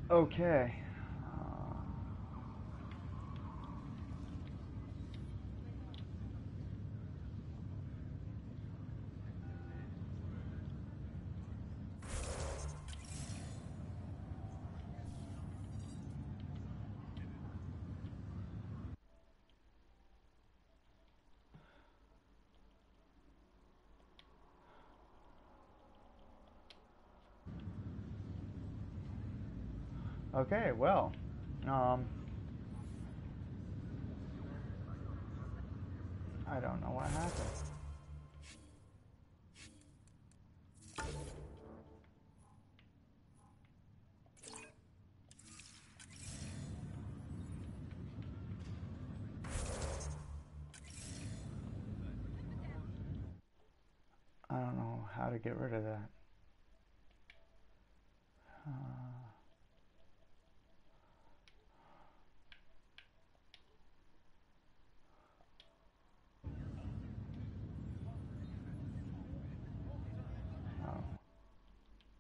Okay. Okay, well, I don't know what happened. I don't know how to get rid of that.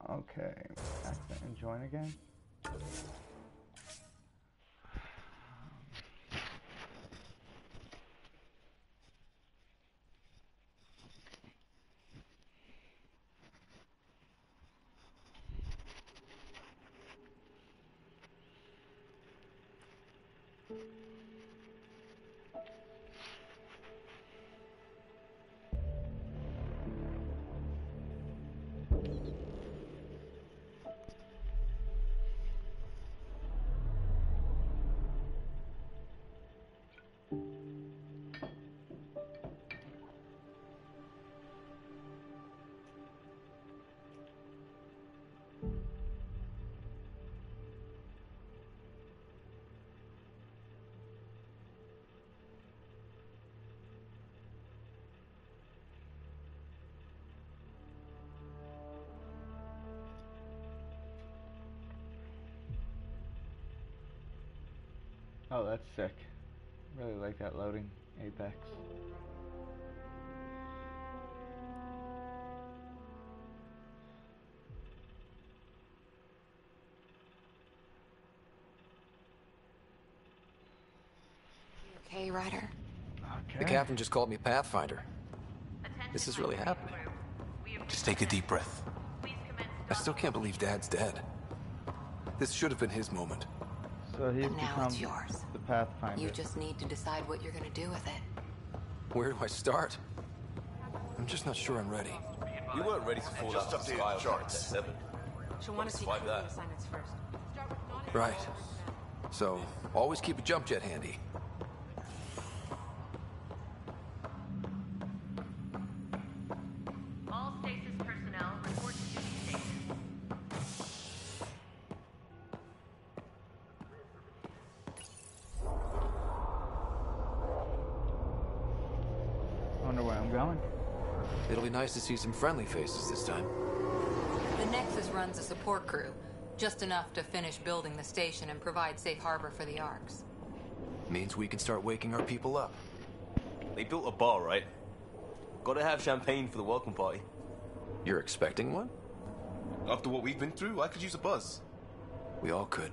Okay, exit and join again. Oh, that's sick. Really like that loading apex. Okay, Ryder? Okay. The captain just called me Pathfinder. This is really happening. Just take a deep breath. I still can't believe Dad's dead. This should have been his moment. So he's And now become it's yours. the Pathfinder. You just need to decide what you're gonna do with it. Where do I start? I'm just not sure I'm ready. You weren't ready to fall out of the sky on charts. 7. She'll want to see Like that. assignments first. Right. So, always keep a jump jet handy. All stasis personnel report to duty station. I wonder where I'm going. It'll be nice to see some friendly faces this time. The Nexus runs a support crew, just enough to finish building the station and provide safe harbor for the Arks. Means we can start waking our people up. They built a bar, right? Gotta have champagne for the welcome party. You're expecting one? After what we've been through, I could use a buzz. We all could.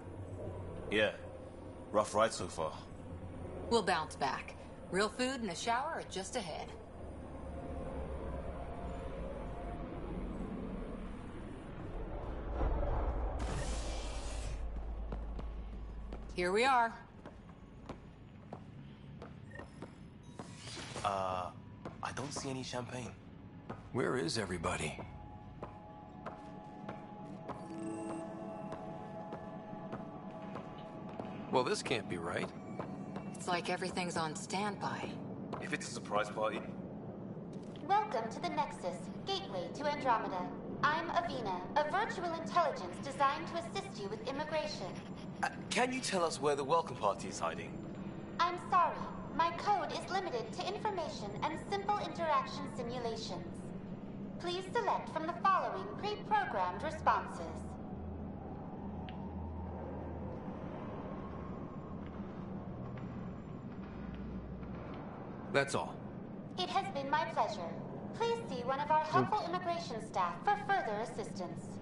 Yeah. Rough ride so far. We'll bounce back. Real food and a shower are just ahead. Here we are. I don't see any champagne. Where is everybody? Well, this can't be right. It's like everything's on standby. If it's a surprise party. Welcome to the Nexus, gateway to Andromeda. I'm Avina, a virtual intelligence designed to assist you with immigration. Can you tell us where the welcome party is hiding? I'm sorry, my code is limited to information and simple interaction simulations. Please select from the following pre-programmed responses. That's all. It has been my pleasure. Please see one of our helpful immigration staff for further assistance.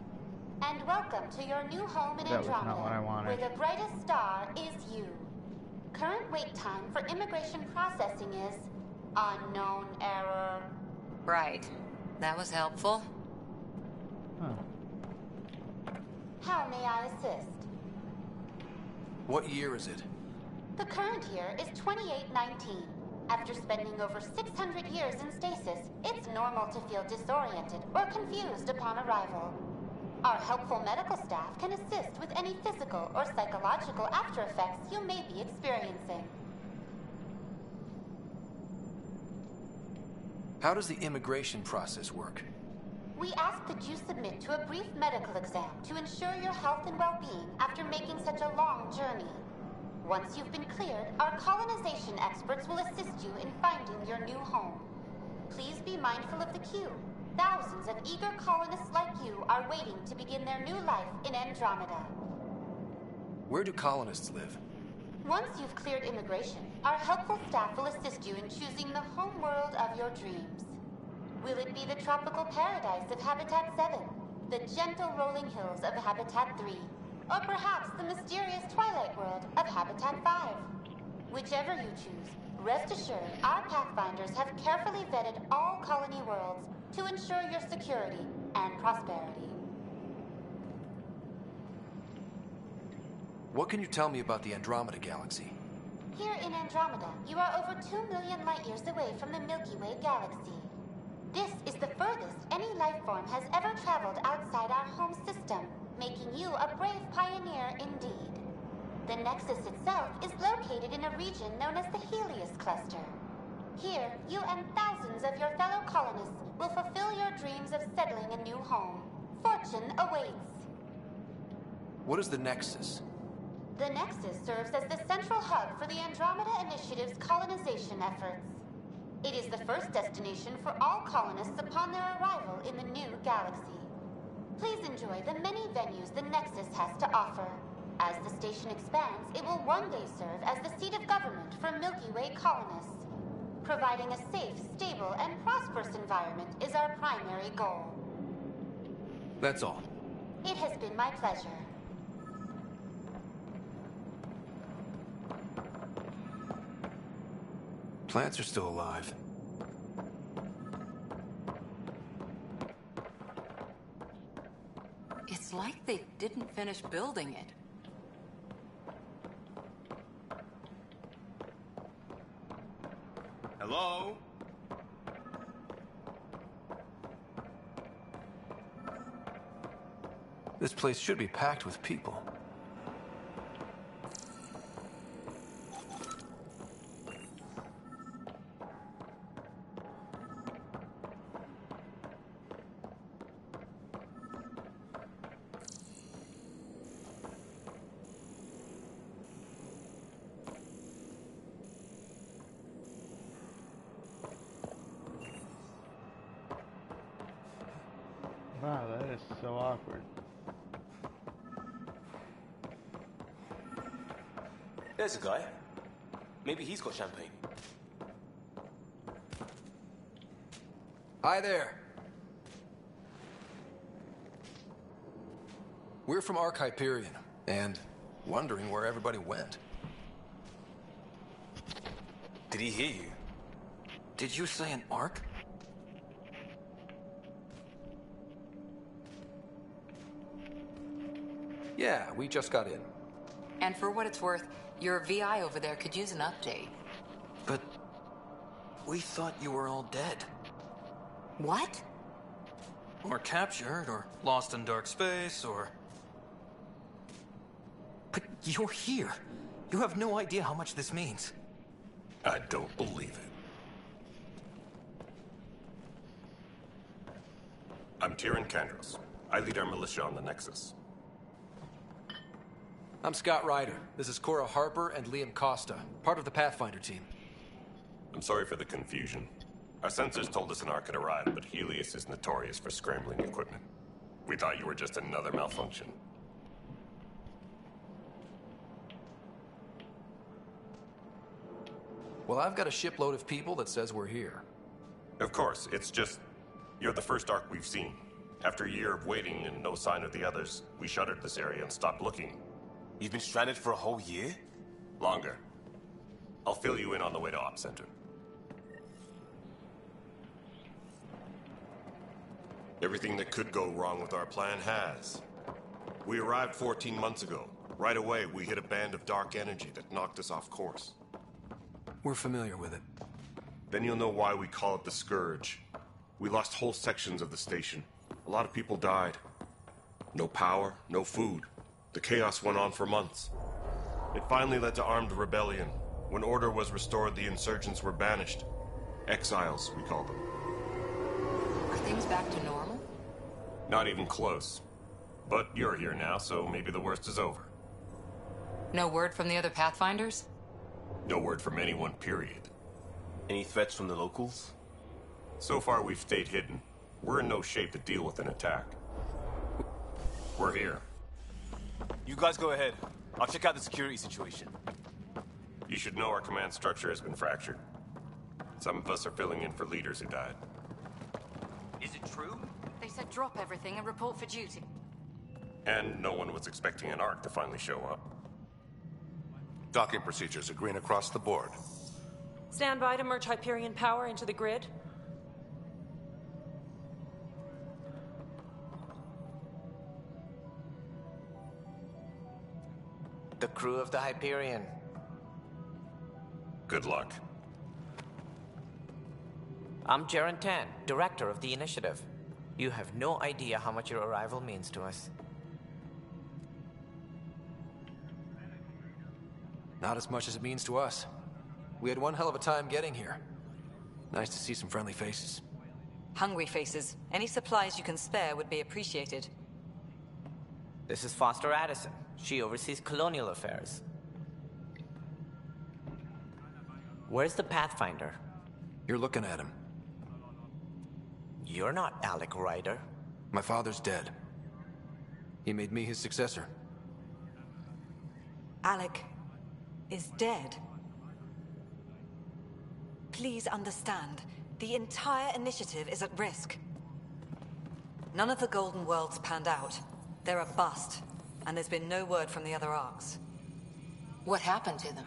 and welcome to your new home in That was not what I Andromeda, wanted. where the brightest star is you. Current wait time for immigration processing is unknown error. Right. That was helpful. Huh. How may I assist? What year is it? The current year is 2819. After spending over 600 years in stasis, it's normal to feel disoriented or confused upon arrival. Our helpful medical staff can assist with any physical or psychological after effects you may be experiencing. How does the immigration process work? We ask that you submit to a brief medical exam to ensure your health and well-being after making such a long journey. Once you've been cleared, our colonization experts will assist you in finding your new home. Please be mindful of the queue. Thousands of eager colonists like you are waiting to begin their new life in Andromeda. Where do colonists live? Once you've cleared immigration, our helpful staff will assist you in choosing the home world of your dreams. Will it be the tropical paradise of Habitat 7, the gentle rolling hills of Habitat 3, or perhaps the mysterious twilight world of Habitat 5? Whichever you choose, rest assured our Pathfinders have carefully vetted all colony worlds to ensure your security and prosperity. What can you tell me about the Andromeda galaxy? Here in Andromeda, you are over 2 million light years away from the Milky Way galaxy. This is the furthest any life form has ever traveled outside our home system, making you a brave pioneer indeed. The Nexus itself is located in a region known as the Helios Cluster. Here, you and thousands of your fellow colonists will fulfill your dreams of settling a new home. Fortune awaits. What is the Nexus? The Nexus serves as the central hub for the Andromeda Initiative's colonization efforts. It is the first destination for all colonists upon their arrival in the new galaxy. Please enjoy the many venues the Nexus has to offer. As the station expands, it will one day serve as the seat of government for Milky Way colonists. Providing a safe, stable, and prosperous environment is our primary goal. That's all. It has been my pleasure. Plants are still alive. It's like they didn't finish building it. Hello? This place should be packed with people. Wow, that is so awkward. There's a guy. Maybe he's got champagne. Hi there. We're from Ark Hyperion, and wondering where everybody went. Did he hear you? Did you say an Ark? Yeah, we just got in. And for what it's worth, your VI over there could use an update. But we thought you were all dead. What? Or captured, or lost in dark space, or... But you're here. You have no idea how much this means. I don't believe it. I'm Tyrion Kandros. I lead our militia on the Nexus. I'm Scott Ryder. This is Cora Harper and Liam Costa, part of the Pathfinder team. I'm sorry for the confusion. Our sensors told us an Ark had arrived, but Helios is notorious for scrambling equipment. We thought you were just another malfunction. Well, I've got a shipload of people that says we're here. Of course, it's just... you're the first Ark we've seen. After a year of waiting and no sign of the others, we shuttered this area and stopped looking. You've been stranded for a whole year? Longer. I'll fill you in on the way to Op Center. Everything that could go wrong with our plan has. We arrived 14 months ago. Right away, we hit a band of dark energy that knocked us off course. We're familiar with it. Then you'll know why we call it the Scourge. We lost whole sections of the station. A lot of people died. No power, no food. The chaos went on for months. It finally led to armed rebellion. When order was restored, the insurgents were banished. Exiles, we call them. Are things back to normal? Not even close. But you're here now, so maybe the worst is over. No word from the other Pathfinders? No word from anyone, period. Any threats from the locals? So far, we've stayed hidden. We're in no shape to deal with an attack. We're here. You guys go ahead. I'll check out the security situation. You should know our command structure has been fractured. Some of us are filling in for leaders who died. Is it true? They said drop everything and report for duty. And no one was expecting an Ark to finally show up. Docking procedures agreeing across the board. Stand by to merge Hyperion power into the grid. The crew of the Hyperion. Good luck. I'm Jaren Tan, director of the initiative. You have no idea how much your arrival means to us. Not as much as it means to us. We had one hell of a time getting here. Nice to see some friendly faces. Hungry faces. Any supplies you can spare would be appreciated. This is Foster Addison. She oversees colonial affairs. Where's the Pathfinder? You're looking at him. You're not Alec Ryder. My father's dead. He made me his successor. Alec is dead. Please understand, the entire initiative is at risk. None of the Golden Worlds panned out. They're a bust, and there's been no word from the other arcs. What happened to them?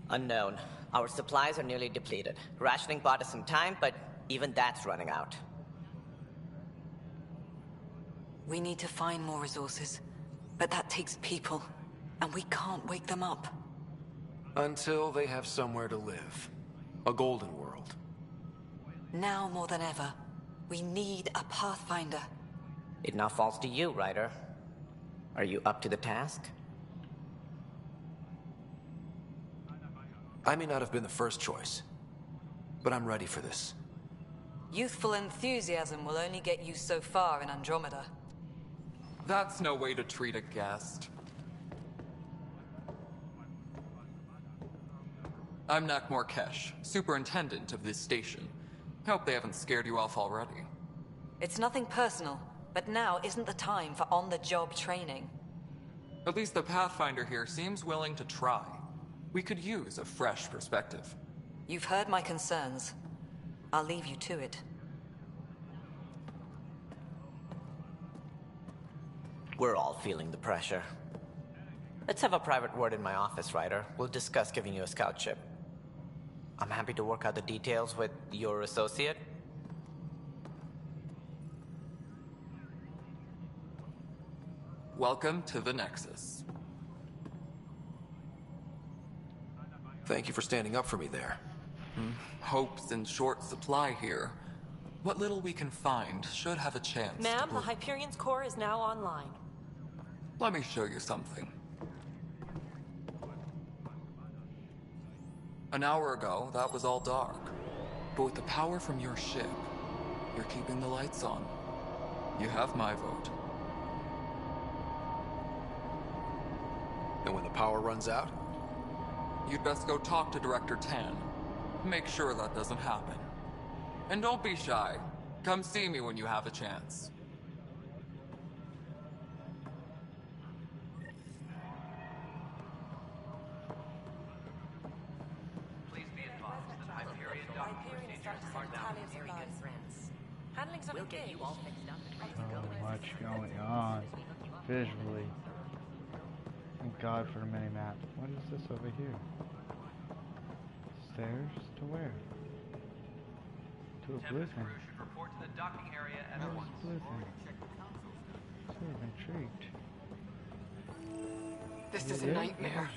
Unknown. Our supplies are nearly depleted. Rationing bought us some time, but even that's running out. We need to find more resources, but that takes people, and we can't wake them up. Until they have somewhere to live. A golden world. Now more than ever, we need a Pathfinder. It now falls to you, Ryder. Are you up to the task? I may not have been the first choice, but I'm ready for this. Youthful enthusiasm will only get you so far in Andromeda. That's no way to treat a guest. I'm Nakmor Kesh, superintendent of this station. Hope they haven't scared you off already. It's nothing personal, but now isn't the time for on-the-job training. At least the Pathfinder here seems willing to try. We could use a fresh perspective. You've heard my concerns. I'll leave you to it. We're all feeling the pressure. Let's have a private word in my office, Ryder. We'll discuss giving you a scout ship. I'm happy to work out the details with your associate. Welcome to the Nexus. Thank you for standing up for me there. Hope's in short supply here. What little we can find should have a chance. Ma'am, the Hyperion's core is now online. Let me show you something. An hour ago, that was all dark. But with the power from your ship, you're keeping the lights on. You have my vote. And when the power runs out? You'd best go talk to Director Tan. Make sure that doesn't happen. And don't be shy. Come see me when you have a chance. Handling something big. So much going on visually. Thank God for the mini-map. What is this over here? Stairs to where? To a blue thing. Report to the docking area at Where's the blue thing? Sort of intrigued. This is a nightmare.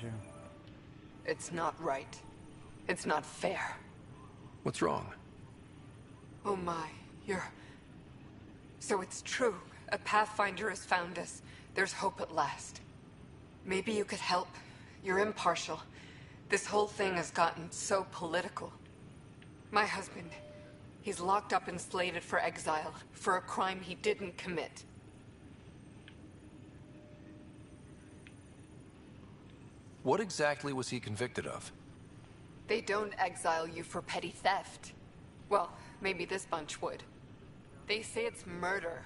It's not right. It's not fair. What's wrong? Oh my, So it's true. A Pathfinder has found us. There's hope at last. Maybe you could help. You're impartial. This whole thing has gotten so political. My husband, he's locked up and slated for exile for a crime he didn't commit. What exactly was he convicted of? They don't exile you for petty theft. Well, maybe this bunch would. They say it's murder.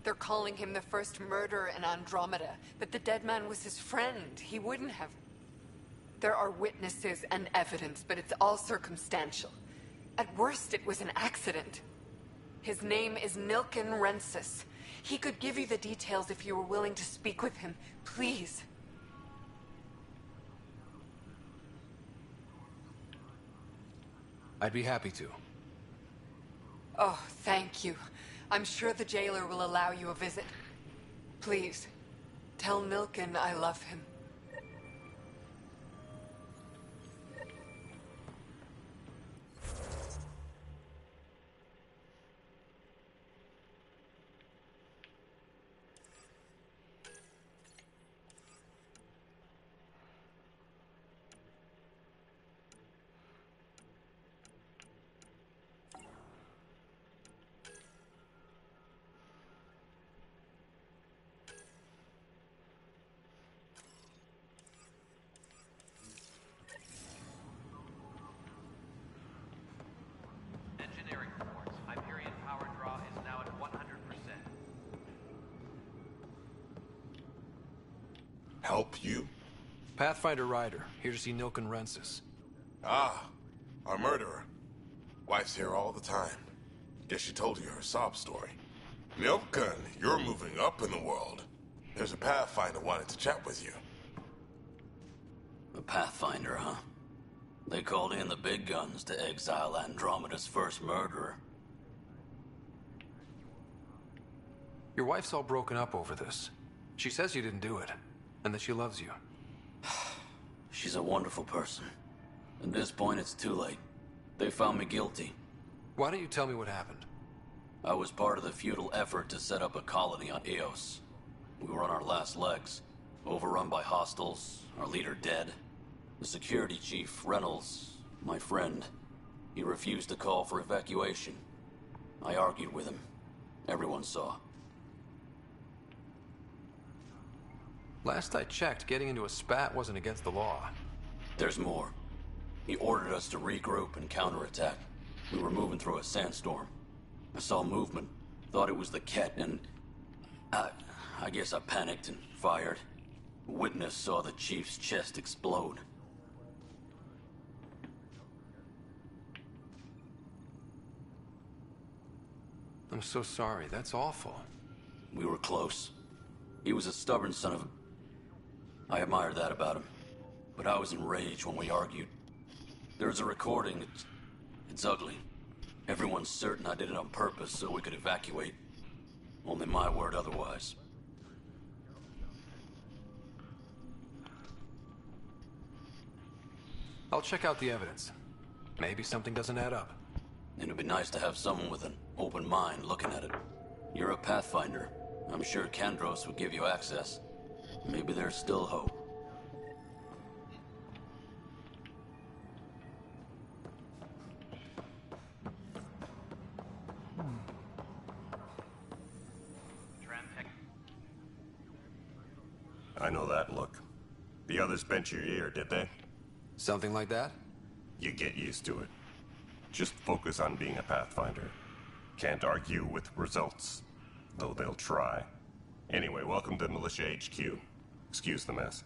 They're calling him the first murderer in Andromeda, but the dead man was his friend. He wouldn't have. There are witnesses and evidence, but it's all circumstantial. At worst, it was an accident. His name is Nilken Rensis. He could give you the details if you were willing to speak with him. Please. I'd be happy to. Oh, thank you. I'm sure the jailer will allow you a visit. Please, tell Nilken I love him. Engineering reports. Hyperion power draw is now at 100%. Help you? Pathfinder Ryder, here to see Nilken Rensis. Ah, our murderer. Wife's here all the time. Guess she told you her sob story. Nilken, you're moving up in the world. There's a Pathfinder wanted to chat with you. A Pathfinder, huh? They called in the big guns to exile Andromeda's first murderer. Your wife's all broken up over this. She says you didn't do it, and that she loves you. She's a wonderful person. At this point, it's too late. They found me guilty. Why don't you tell me what happened? I was part of the futile effort to set up a colony on Eos. We were on our last legs, overrun by hostiles, our leader dead. The security chief, Reynolds, my friend, he refused to call for evacuation. I argued with him. Everyone saw. Last I checked, getting into a spat wasn't against the law. There's more. He ordered us to regroup and counterattack. We were moving through a sandstorm. I saw movement, thought it was the Ket, and I guess I panicked and fired. A witness saw the chief's chest explode. I'm so sorry. That's awful. We were close. He was a stubborn son of a... I admired that about him. But I was enraged when we argued. There's a recording. It's ugly. Everyone's certain I did it on purpose so we could evacuate. Only my word otherwise. I'll check out the evidence. Maybe something doesn't add up. It'd be nice to have someone with an open mind looking at it. You're a Pathfinder. I'm sure Kandros would give you access. Maybe there's still hope. I know that look. The others bent your ear, did they? Something like that? You get used to it. Just focus on being a Pathfinder. Can't argue with results, though they'll try. Anyway, welcome to Militia HQ. Excuse the mess.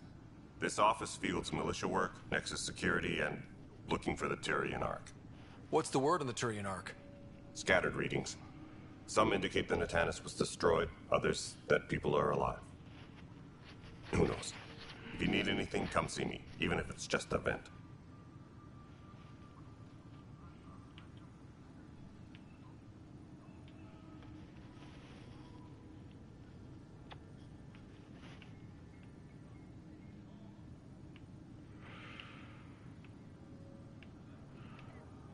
This office fields militia work, Nexus security, and looking for the Turian Ark. What's the word on the Turian Ark? Scattered readings. Some indicate the Natanus was destroyed, others that people are alive. Who knows? If you need anything, come see me, even if it's just a vent.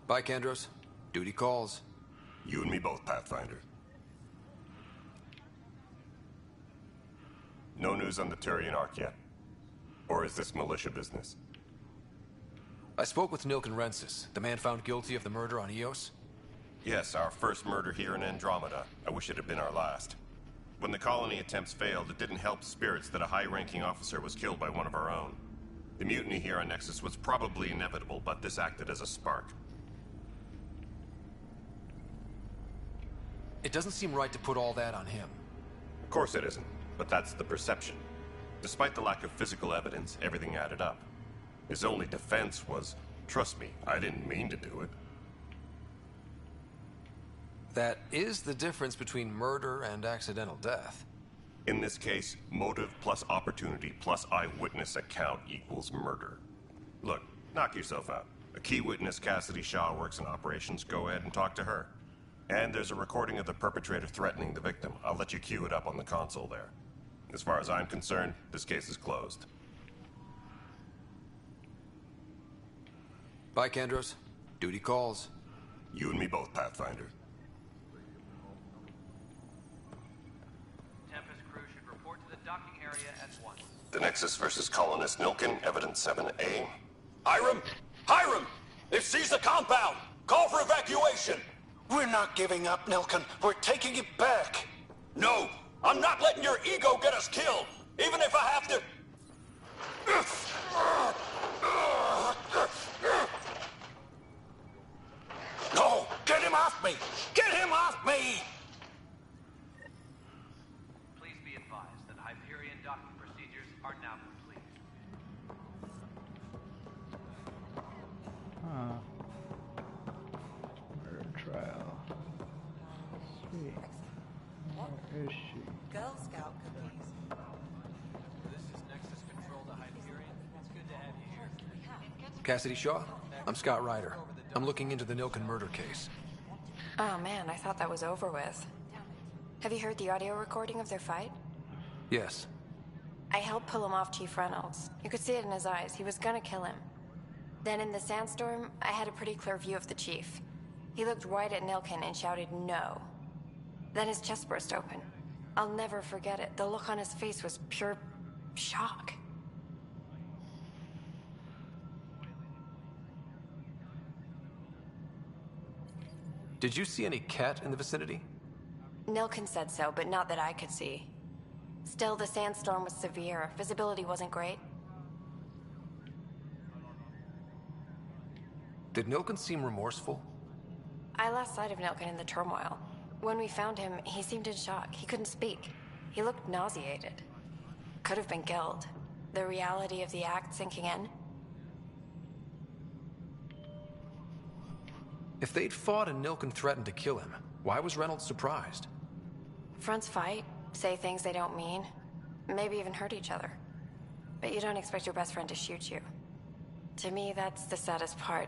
Bye, Kandros. Duty calls. You and me both, Pathfinder. No news on the Turian Ark yet? Or is this militia business? I spoke with Nilken Rensis, the man found guilty of the murder on Eos. Yes, our first murder here in Andromeda. I wish it had been our last. When the colony attempts failed, it didn't help spirits that a high-ranking officer was killed by one of our own. The mutiny here on Nexus was probably inevitable, but this acted as a spark. It doesn't seem right to put all that on him. Of course it isn't, but that's the perception. Despite the lack of physical evidence, everything added up. His only defense was, trust me, I didn't mean to do it. That is the difference between murder and accidental death. In this case, motive plus opportunity plus eyewitness account equals murder. Look, knock yourself out. A key witness, Cassidy Shaw, works in operations. Go ahead and talk to her. And there's a recording of the perpetrator threatening the victim. I'll let you cue it up on the console there. As far as I'm concerned, this case is closed. Bye, Kandros. Duty calls. You and me both, Pathfinder. Tempest crew should report to the docking area at once. The Nexus versus Colonist Nilken, Evidence 7A. Hiram! Hiram! They've seized the compound! Call for evacuation! We're not giving up, Nilken. We're taking it back. No! I'm not letting your ego get us killed! Even if I have to... No! Get him off me! Get him off me! Please be advised that Hyperion docking procedures are now complete. Murder trial. Sweet. Where is she? Girl Scout cookies. This is Nexus Control to Hyperion. It's good to have you here. Cassidy Shaw? I'm Scott Ryder. I'm looking into the Nilken murder case. Oh man, I thought that was over with. Have you heard the audio recording of their fight? Yes. I helped pull him off Chief Reynolds. You could see it in his eyes. He was gonna kill him. Then in the sandstorm, I had a pretty clear view of the Chief. He looked right at Nilken and shouted no. Then his chest burst open. I'll never forget it. The look on his face was pure shock. Did you see any cat in the vicinity? Nilken said so, but not that I could see. Still, the sandstorm was severe. Visibility wasn't great. Did Nilken seem remorseful? I lost sight of Nilken in the turmoil. When we found him, he seemed in shock. He couldn't speak. He looked nauseated. Could have been killed. The reality of the act sinking in. If they'd fought and Nilken threatened to kill him, why was Reynolds surprised? Fronts fight, say things they don't mean, maybe even hurt each other. But you don't expect your best friend to shoot you. To me, that's the saddest part.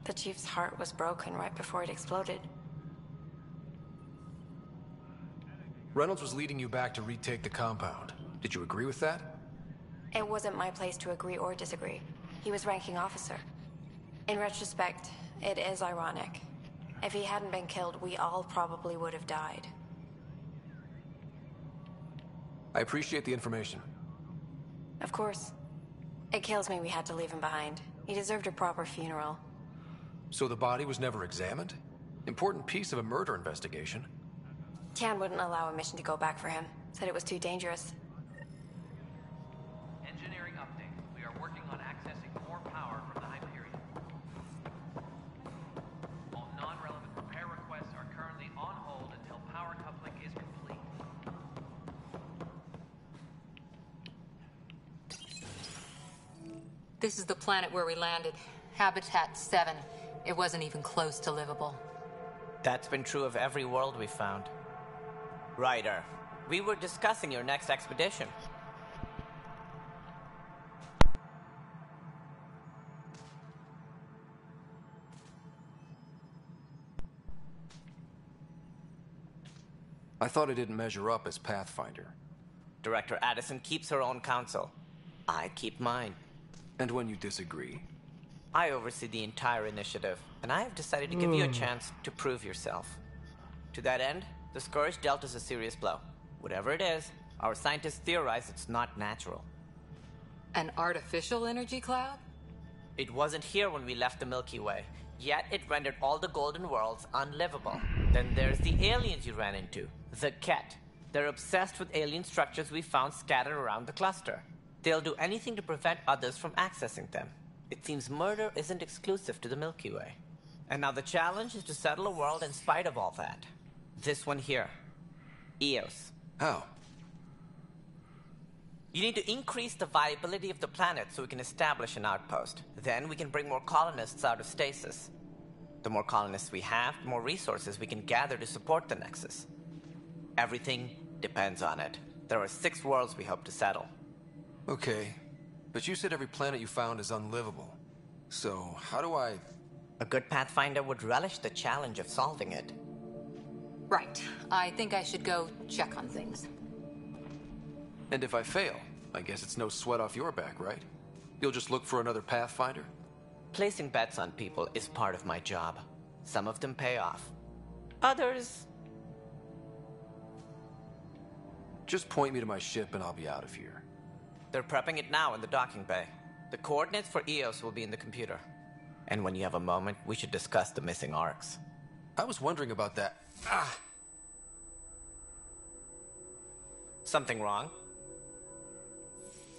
The Chief's heart was broken right before it exploded. Reynolds was leading you back to retake the compound. Did you agree with that? It wasn't my place to agree or disagree. He was ranking officer. In retrospect, it is ironic. If he hadn't been killed, we all probably would have died. I appreciate the information. Of course. It kills me we had to leave him behind. He deserved a proper funeral. So the body was never examined? Important piece of a murder investigation. Tian wouldn't allow a mission to go back for him. Said it was too dangerous. Engineering update. We are working on accessing more power from the Hyperion. All non-relevant repair requests are currently on hold until power coupling is complete. This is the planet where we landed. Habitat 7. It wasn't even close to livable. That's been true of every world we found. Ryder, we were discussing your next expedition. I thought I didn't measure up as Pathfinder. Director Addison keeps her own counsel. I keep mine. And when you disagree? I oversee the entire initiative, and I have decided to give you a chance to prove yourself. To that end, the Scourge dealt us a serious blow. Whatever it is, our scientists theorize it's not natural. An artificial energy cloud? It wasn't here when we left the Milky Way, yet it rendered all the Golden Worlds unlivable. Then there's the aliens you ran into, the Ket. They're obsessed with alien structures we found scattered around the cluster. They'll do anything to prevent others from accessing them. It seems murder isn't exclusive to the Milky Way. And now the challenge is to settle a world in spite of all that. This one here. Eos. How? You need to increase the viability of the planet so we can establish an outpost. Then we can bring more colonists out of stasis. The more colonists we have, the more resources we can gather to support the Nexus. Everything depends on it. There are 6 worlds we hope to settle. Okay, but you said every planet you found is unlivable. So, how do I... A good Pathfinder would relish the challenge of solving it. Right. I think I should go check on things. And if I fail, I guess it's no sweat off your back, right? You'll just look for another Pathfinder? Placing bets on people is part of my job. Some of them pay off. Others... Just point me to my ship and I'll be out of here. They're prepping it now in the docking bay. The coordinates for Eos will be in the computer. And when you have a moment, we should discuss the missing arcs. I was wondering about that. Ah! Something wrong?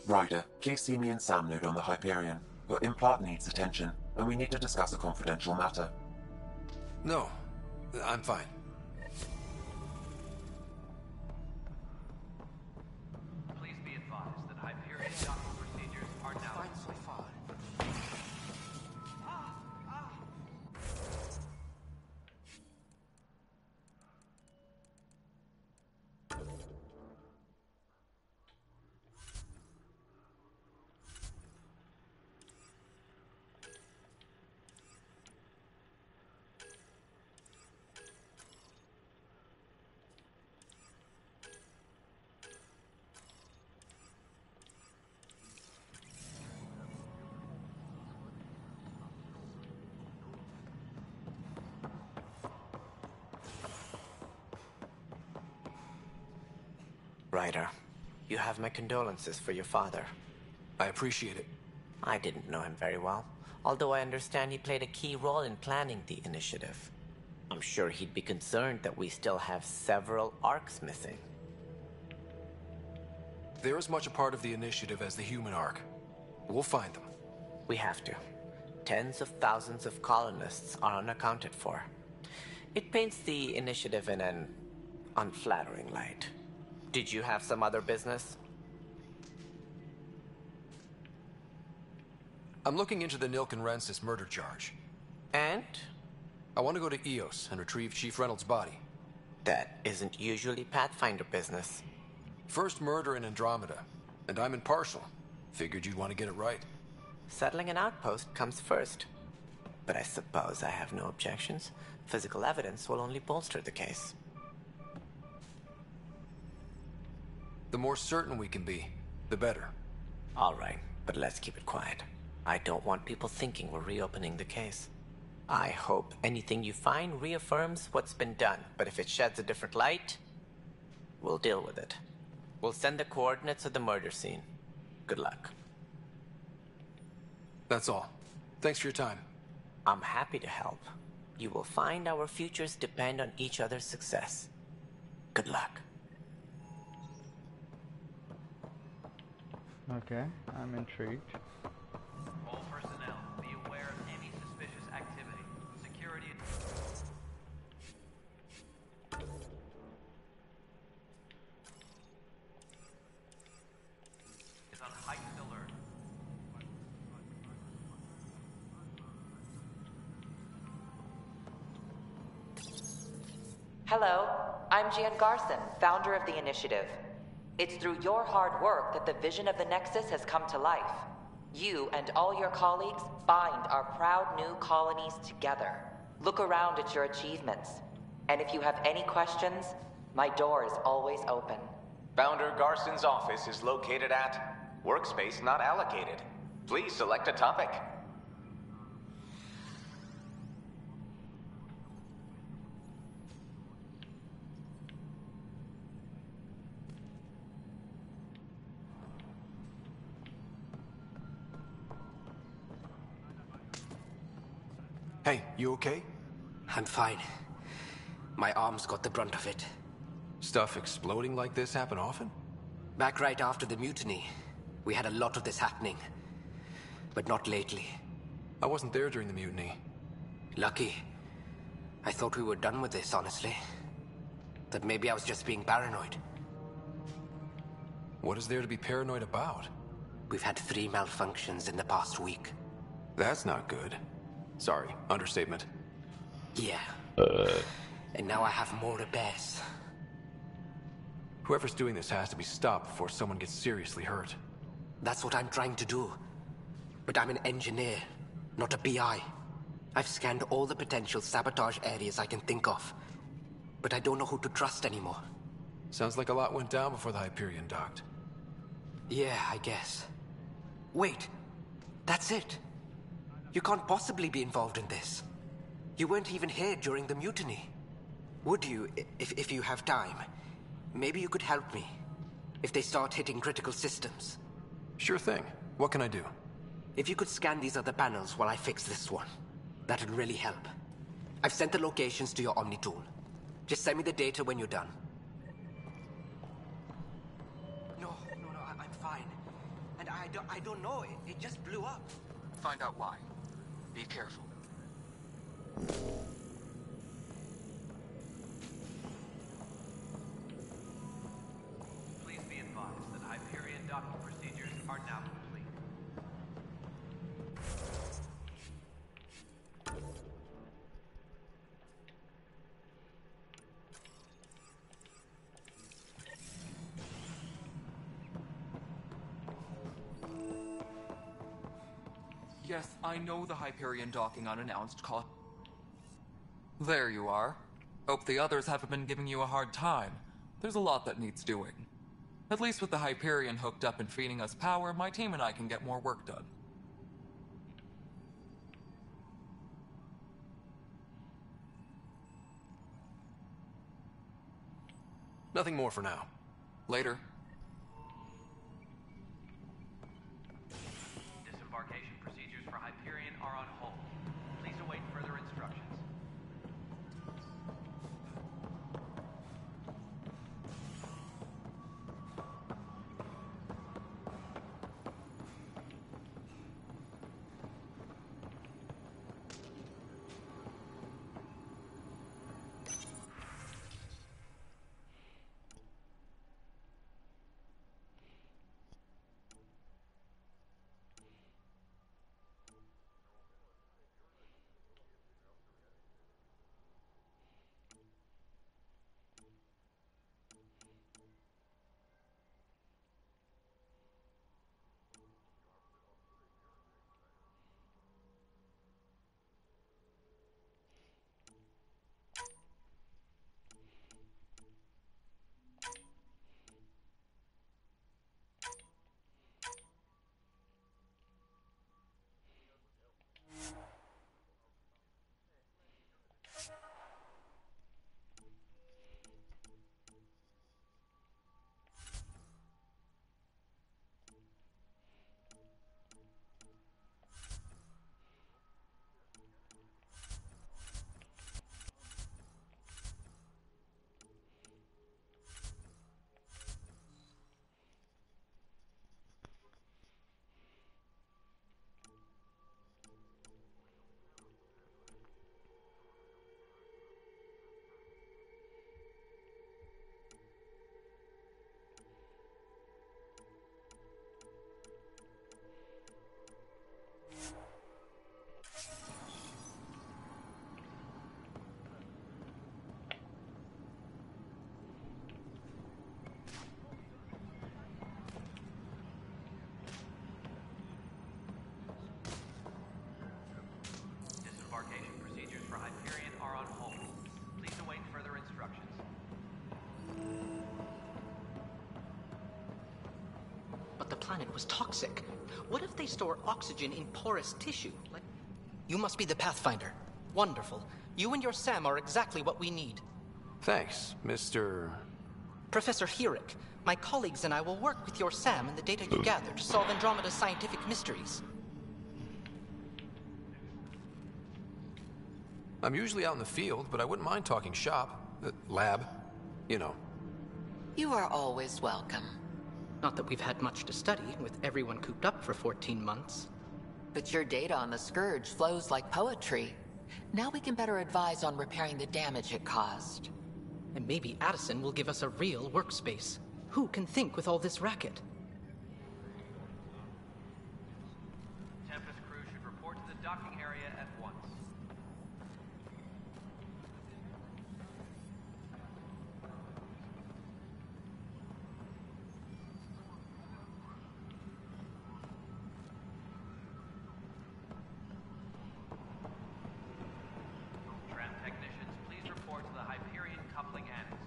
Ryder, please see me and Sam node on the Hyperion. Your implant needs attention, and we need to discuss a confidential matter. No, I'm fine. Please be advised that Hyperion docking procedures are now... So far. Ryder, you have my condolences for your father. I appreciate it. I didn't know him very well, although I understand he played a key role in planning the initiative. I'm sure he'd be concerned that we still have several arcs missing. They're as much a part of the initiative as the human arc. We'll find them. We have to. Tens of thousands of colonists are unaccounted for. It paints the initiative in an unflattering light. Did you have some other business? I'm looking into the Nilk and Rensis murder charge. And? I want to go to Eos and retrieve Chief Reynolds' body. That isn't usually Pathfinder business. First murder in Andromeda, and I'm impartial. Figured you'd want to get it right. Settling an outpost comes first. But I suppose I have no objections. Physical evidence will only bolster the case. The more certain we can be, the better. All right, but let's keep it quiet. I don't want people thinking we're reopening the case. I hope anything you find reaffirms what's been done, but if it sheds a different light, we'll deal with it. We'll send the coordinates of the murder scene. Good luck. That's all. Thanks for your time. I'm happy to help. You will find our futures depend on each other's success. Good luck. Okay, I'm intrigued. All personnel, be aware of any suspicious activity. Security is on heightened alert. Hello, I'm Gian Garson, founder of the initiative. It's through your hard work that the vision of the Nexus has come to life. You and all your colleagues bind our proud new colonies together. Look around at your achievements. And if you have any questions, my door is always open. Founder Garson's office is located at Workspace Not Allocated. Please select a topic. Hey, you okay? I'm fine. My arms got the brunt of it. Stuff exploding like this happen often? Back right after the mutiny, we had a lot of this happening. But not lately. I wasn't there during the mutiny. Lucky. I thought we were done with this, honestly. That maybe I was just being paranoid. What is there to be paranoid about? We've had 3 malfunctions in the past week. That's not good. Sorry, understatement. Yeah. And now I have more repairs. Whoever's doing this has to be stopped before someone gets seriously hurt. That's what I'm trying to do. But I'm an engineer, not a PI. I've scanned all the potential sabotage areas I can think of. But I don't know who to trust anymore. Sounds like a lot went down before the Hyperion docked. Yeah, I guess. Wait, that's it. You can't possibly be involved in this. You weren't even here during the mutiny. Would you, if you have time? Maybe you could help me. If they start hitting critical systems. Sure thing. What can I do? If you could scan these other panels while I fix this one, that'd really help. I've sent the locations to your Omni tool. Just send me the data when you're done. No, I'm fine. And I don't know, it just blew up. Find out why. Be careful. Please be advised that Hyperion docking procedures are now complete. Yes, I know the Hyperion docking unannounced cost. There you are. Hope the others haven't been giving you a hard time. There's a lot that needs doing. At least with the Hyperion hooked up and feeding us power, my team and I can get more work done. Nothing more for now. Later. Disembarkation procedures for Hyperion are on hold. Please await further instructions. planet was toxic. What if they store oxygen in porous tissue? You must be the Pathfinder. Wonderful. You and your Sam are exactly what we need. Thanks, Mr. Professor Herrick, my colleagues and I will work with your Sam and the data you gather to solve Andromeda's scientific mysteries. I'm usually out in the field, but I wouldn't mind talking shop. Lab. You know. You are always welcome. Not that we've had much to study, with everyone cooped up for 14 months. But your data on the Scourge flows like poetry. Now we can better advise on repairing the damage it caused. And maybe Addison will give us a real workspace. Who can think with all this racket? Tempest crew should report to the docking area at once. Tram technicians, please report to the Hyperion coupling annex.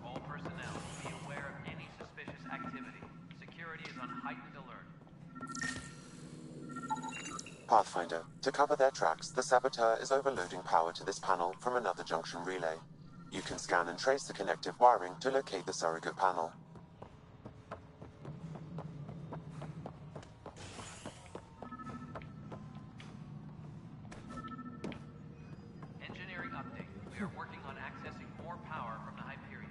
All personnel, be aware of any suspicious activity. Security is on heightened alert. Pathfinder, to cover their tracks, the saboteur is overloading power to this panel from another junction relay. You can scan and trace the connective wiring to locate the surrogate panel. Engineering update. We are working on accessing more power from the Hyperion.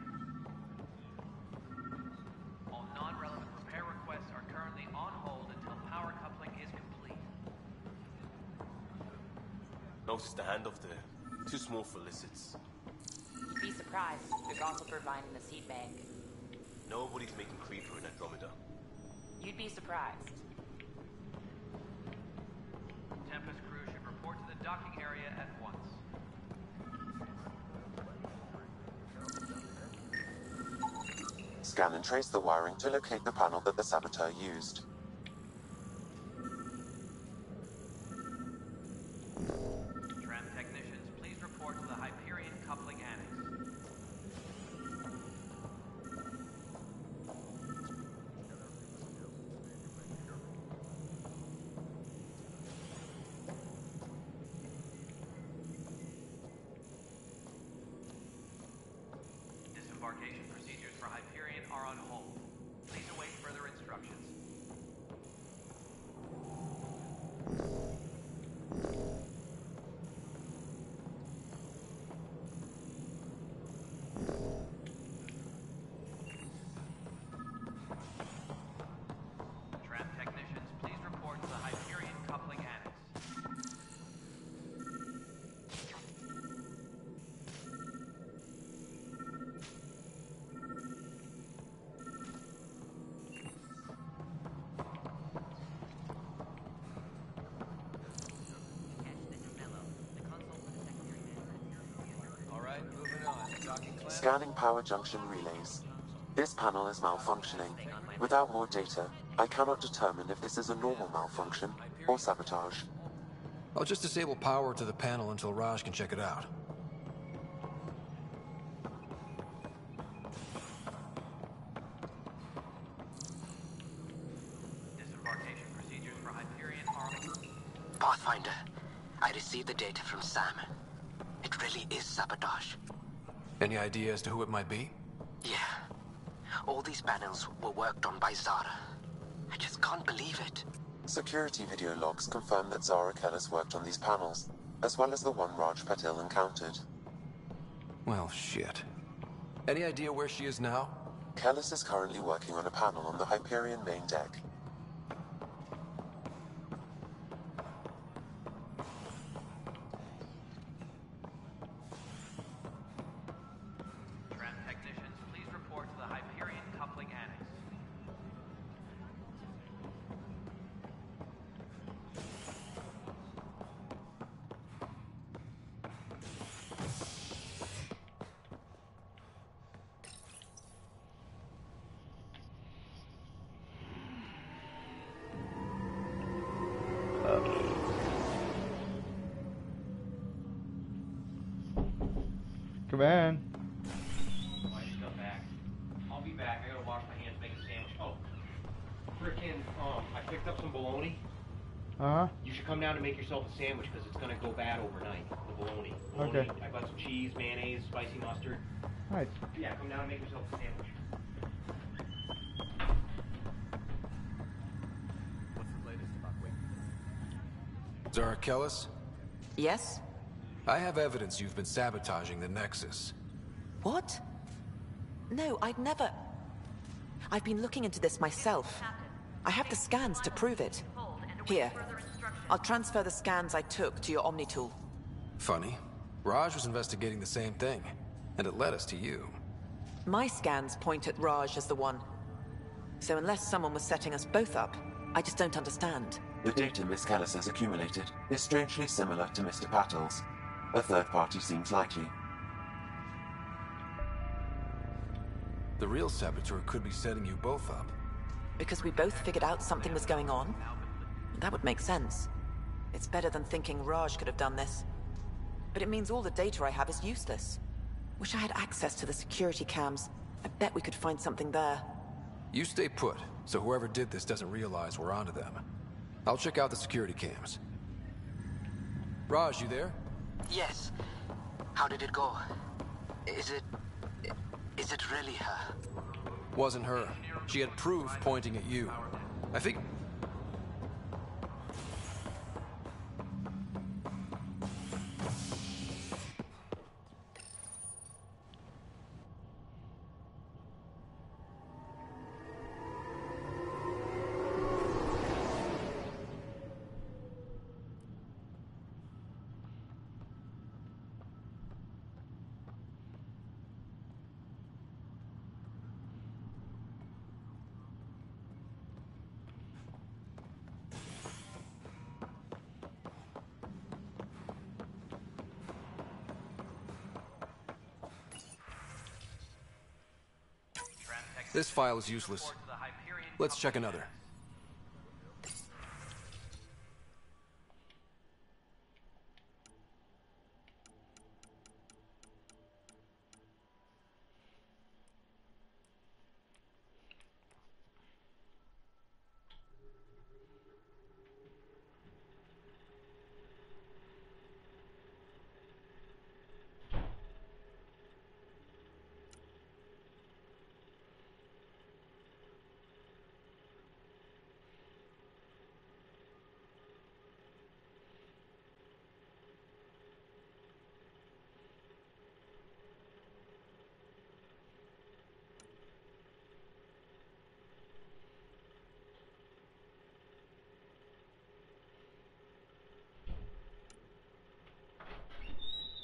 All non-relevant repair requests are currently on hold until power coupling is complete. Notice the handoff there. Too small for lizards. You'd be surprised. There's also providing the seed bank. Nobody's making creeper in Andromeda. You'd be surprised. Tempest crew should report to the docking area at once. Scan and trace the wiring to locate the panel that the saboteur used. Tram technicians, please report to the Hyperion coupling annex. Disembarkation procedures for Hyperion are on hold. Please await further instructions. Tram technicians, please report to the Hyperion coupling annex. Alright, moving on. Docking clamp. Scanning power junction relays. This panel is malfunctioning. Without more data, I cannot determine if this is a normal malfunction or sabotage. I'll just disable power to the panel until Raj can check it out. Disembarkation procedures for Hyperion are... Pathfinder, I received the data from Sam. It really is sabotage. Any idea as to who it might be? Yeah. All these panels were worked on by Zara. I just can't believe it. Security video logs confirm that Zara Kellis worked on these panels, as well as the one Raj Patil encountered. Well, shit. Any idea where she is now? Kellis is currently working on a panel on the Hyperion main deck. Come in. My stuff back. I'll be back. I gotta wash my hands, make a sandwich. Oh, frickin', I picked up some bologna. Uh-huh. You should come down and make yourself a sandwich because it's gonna go bad overnight. The bologna. Okay. I got some cheese, mayonnaise, spicy mustard. Nice. Yeah, come down and make yourself a sandwich. What's the latest about Zara Kellis? Yes? I have evidence you've been sabotaging the Nexus. What? No, I'd never... I've been looking into this myself. I have the scans to prove it. Here. I'll transfer the scans I took to your Omni tool. Funny. Raj was investigating the same thing, and it led us to you. My scans point at Raj as the one. So unless someone was setting us both up, I just don't understand. The data Miss Callis has accumulated is strangely similar to Mr. Patel's. A third party seems likely. The real saboteur could be setting you both up. Because we both figured out something was going on? That would make sense. It's better than thinking Raj could have done this. But it means all the data I have is useless. Wish I had access to the security cams. I bet we could find something there. You stay put, so whoever did this doesn't realize we're onto them. I'll check out the security cams. Raj, you there? Yes. How did it go? Is it really her? Wasn't her. She had proof pointing at you. I think... This file is useless. Let's check another.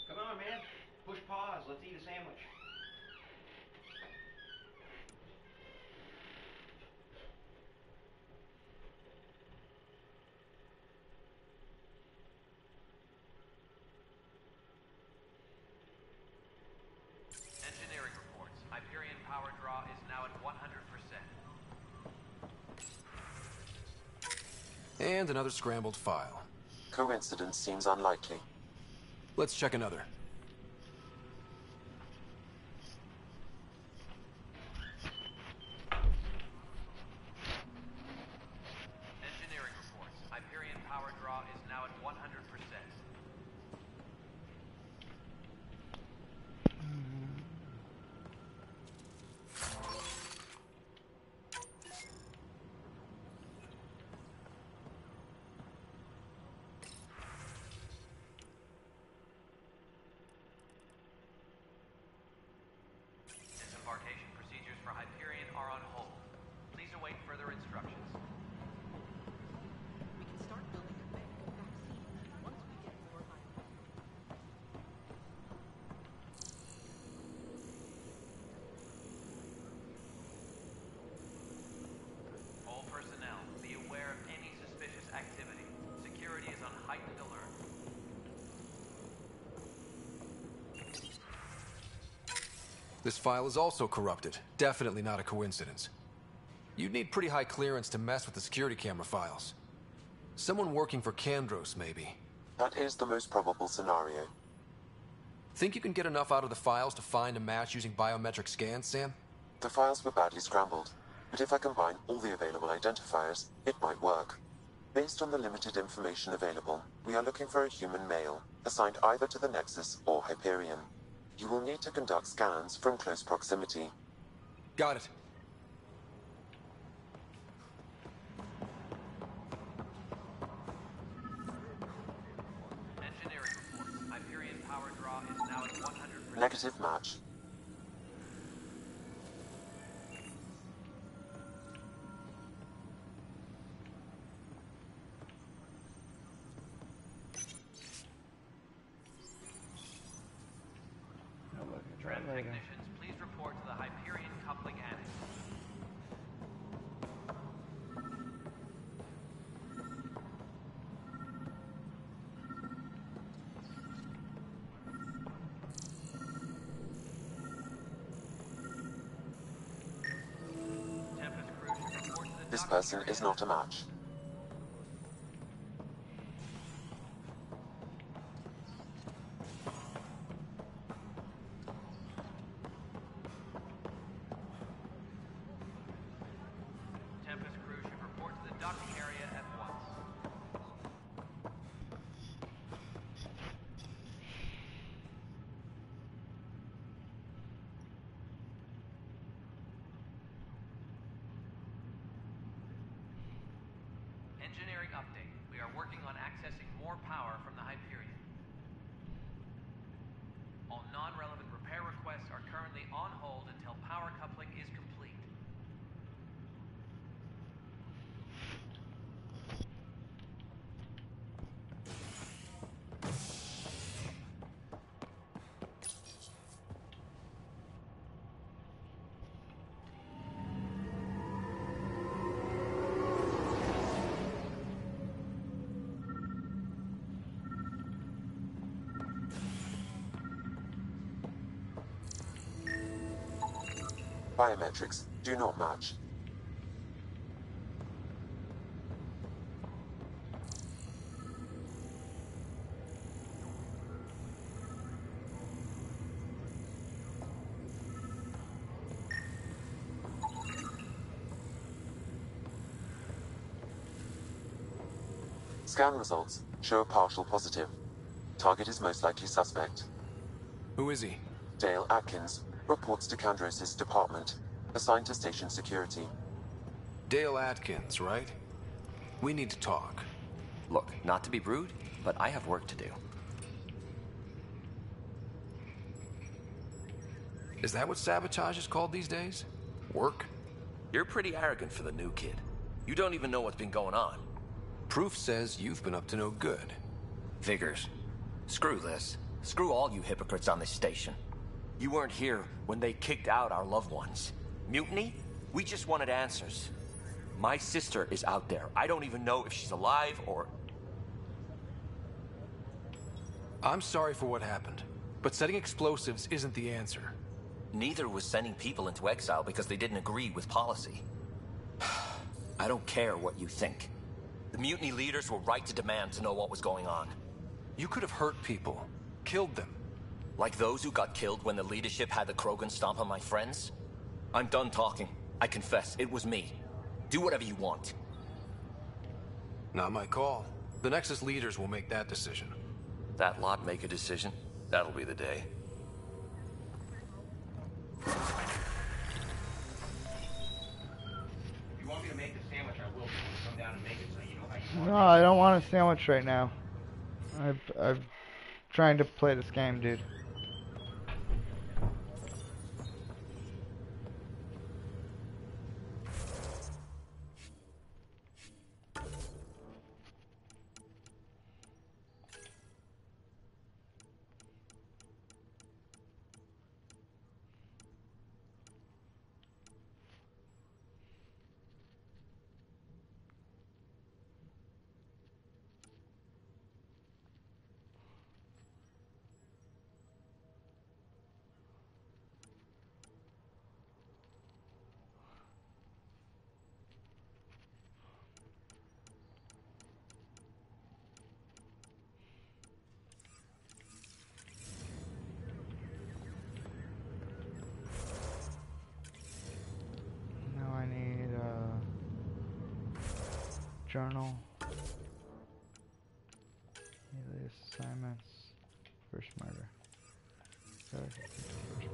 Come on, man. Push pause. Let's eat a sandwich. Engineering reports. Hyperion power draw is now at 100%. And another scrambled file. Coincidence seems unlikely. Let's check another. Engineering reports. Hyperion power draw is now at 100%. Disembarkation procedures for Hyperion are on hold. Please await further instructions. We can start building a bank of vaccines once we get more money. All personnel, be aware of any suspicious activity. Security is on heightened alert. This file is also corrupted. Definitely not a coincidence. You'd need pretty high clearance to mess with the security camera files. Someone working for Kandros, maybe. That is the most probable scenario. Think you can get enough out of the files to find a match using biometric scans, Sam? The files were badly scrambled, but if I combine all the available identifiers, it might work. Based on the limited information available, we are looking for a human male, assigned either to the Nexus or Hyperion. You will need to conduct scans from close proximity. Got it. Engineering report. Hyperion power draw is now at 100%. Negative match. Technicians, please report to the Hyperion coupling annex. Tempest crew should report to the This person is not a match. Tempest crew should report to the docking area at once. Engineering update. We are working on accessing more power from the Hyperion. All non-relevant repair requests are currently on hold until power coupling is complete. Biometrics do not match. Scan results show a partial positive. Target is most likely suspect. Who is he? Dale Atkins reports to Kandros' department, assigned to station security. Dale Atkins, right? We need to talk. Look, not to be rude, but I have work to do. Is that what sabotage is called these days? Work? You're pretty arrogant for the new kid. You don't even know what's been going on. Proof says you've been up to no good. Figures. Screw this. Screw all you hypocrites on this station. You weren't here when they kicked out our loved ones. Mutiny? We just wanted answers. My sister is out there. I don't even know if she's alive or... I'm sorry for what happened, but setting explosives isn't the answer. Neither was sending people into exile because they didn't agree with policy. I don't care what you think. The mutiny leaders were right to demand to know what was going on. You could have hurt people, killed them. Like those who got killed when the leadership had the Krogan stomp on my friends? I'm done talking. I confess, it was me. Do whatever you want. Not my call. The Nexus leaders will make that decision. That lot make a decision? That'll be the day. If you want me to make a sandwich, I will. Come down and make it so you know how you want it. No, I don't want a sandwich right now. I'm trying to play this game, dude. journal. Alias assignments. First murder. First murder.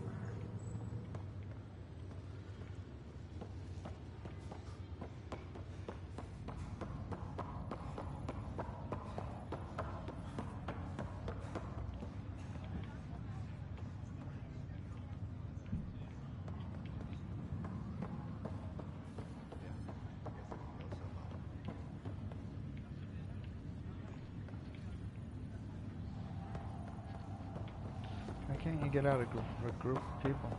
Why can't you get out of a group of people?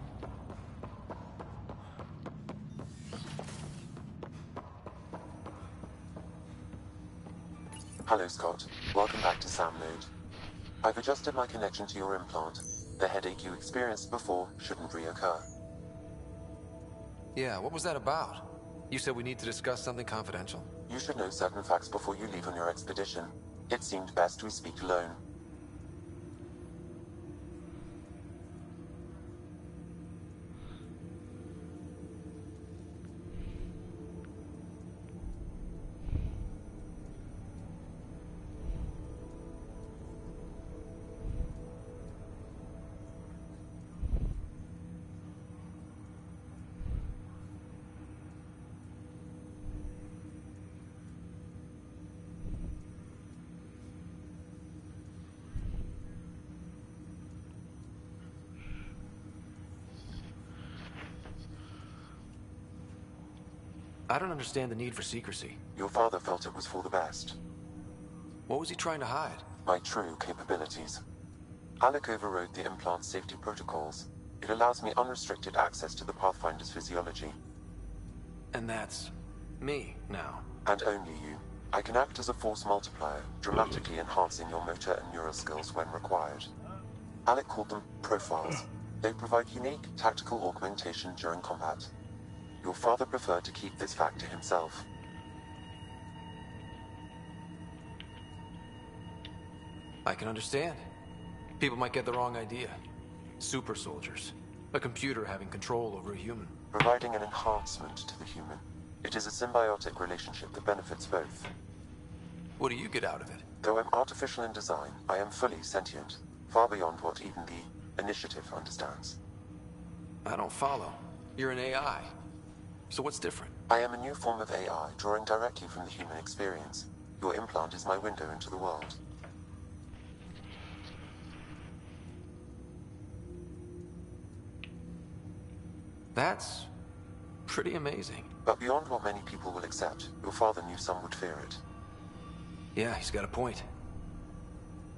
Hello, Scott. Welcome back to Sam Mode. I've adjusted my connection to your implant. The headache you experienced before shouldn't reoccur. Yeah, what was that about? You said we need to discuss something confidential. You should know certain facts before you leave on your expedition. It seemed best we speak alone. I don't understand the need for secrecy. Your father felt it was for the best. What was he trying to hide? My true capabilities. Alec overrode the implant's safety protocols. It allows me unrestricted access to the Pathfinder's physiology. And that's me now. And only you. I can act as a force multiplier, dramatically enhancing your motor and neural skills when required. Alec called them profiles. They provide unique tactical augmentation during combat. Your father preferred to keep this fact to himself. I can understand. People might get the wrong idea. Super soldiers. A computer having control over a human. Providing an enhancement to the human. It is a symbiotic relationship that benefits both. What do you get out of it? Though I'm artificial in design, I am fully sentient. Far beyond what even the Initiative understands. I don't follow. You're an AI. So what's different? I am a new form of AI, drawing directly from the human experience. Your implant is my window into the world. That's pretty amazing. But beyond what many people will accept, your father knew some would fear it. Yeah, he's got a point.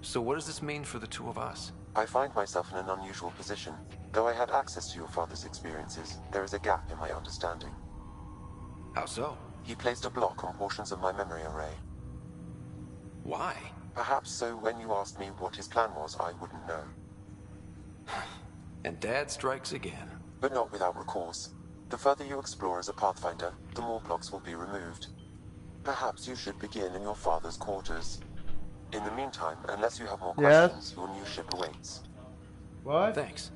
So what does this mean for the two of us? I find myself in an unusual position. Though I had access to your father's experiences, there is a gap in my understanding. How so? He placed a block on portions of my memory array. Why? Perhaps so when you asked me what his plan was, I wouldn't know. And Dad strikes again. But not without recourse. The further you explore as a Pathfinder, the more blocks will be removed. Perhaps you should begin in your father's quarters. In the meantime, unless you have more questions, your new ship awaits. What? Thanks.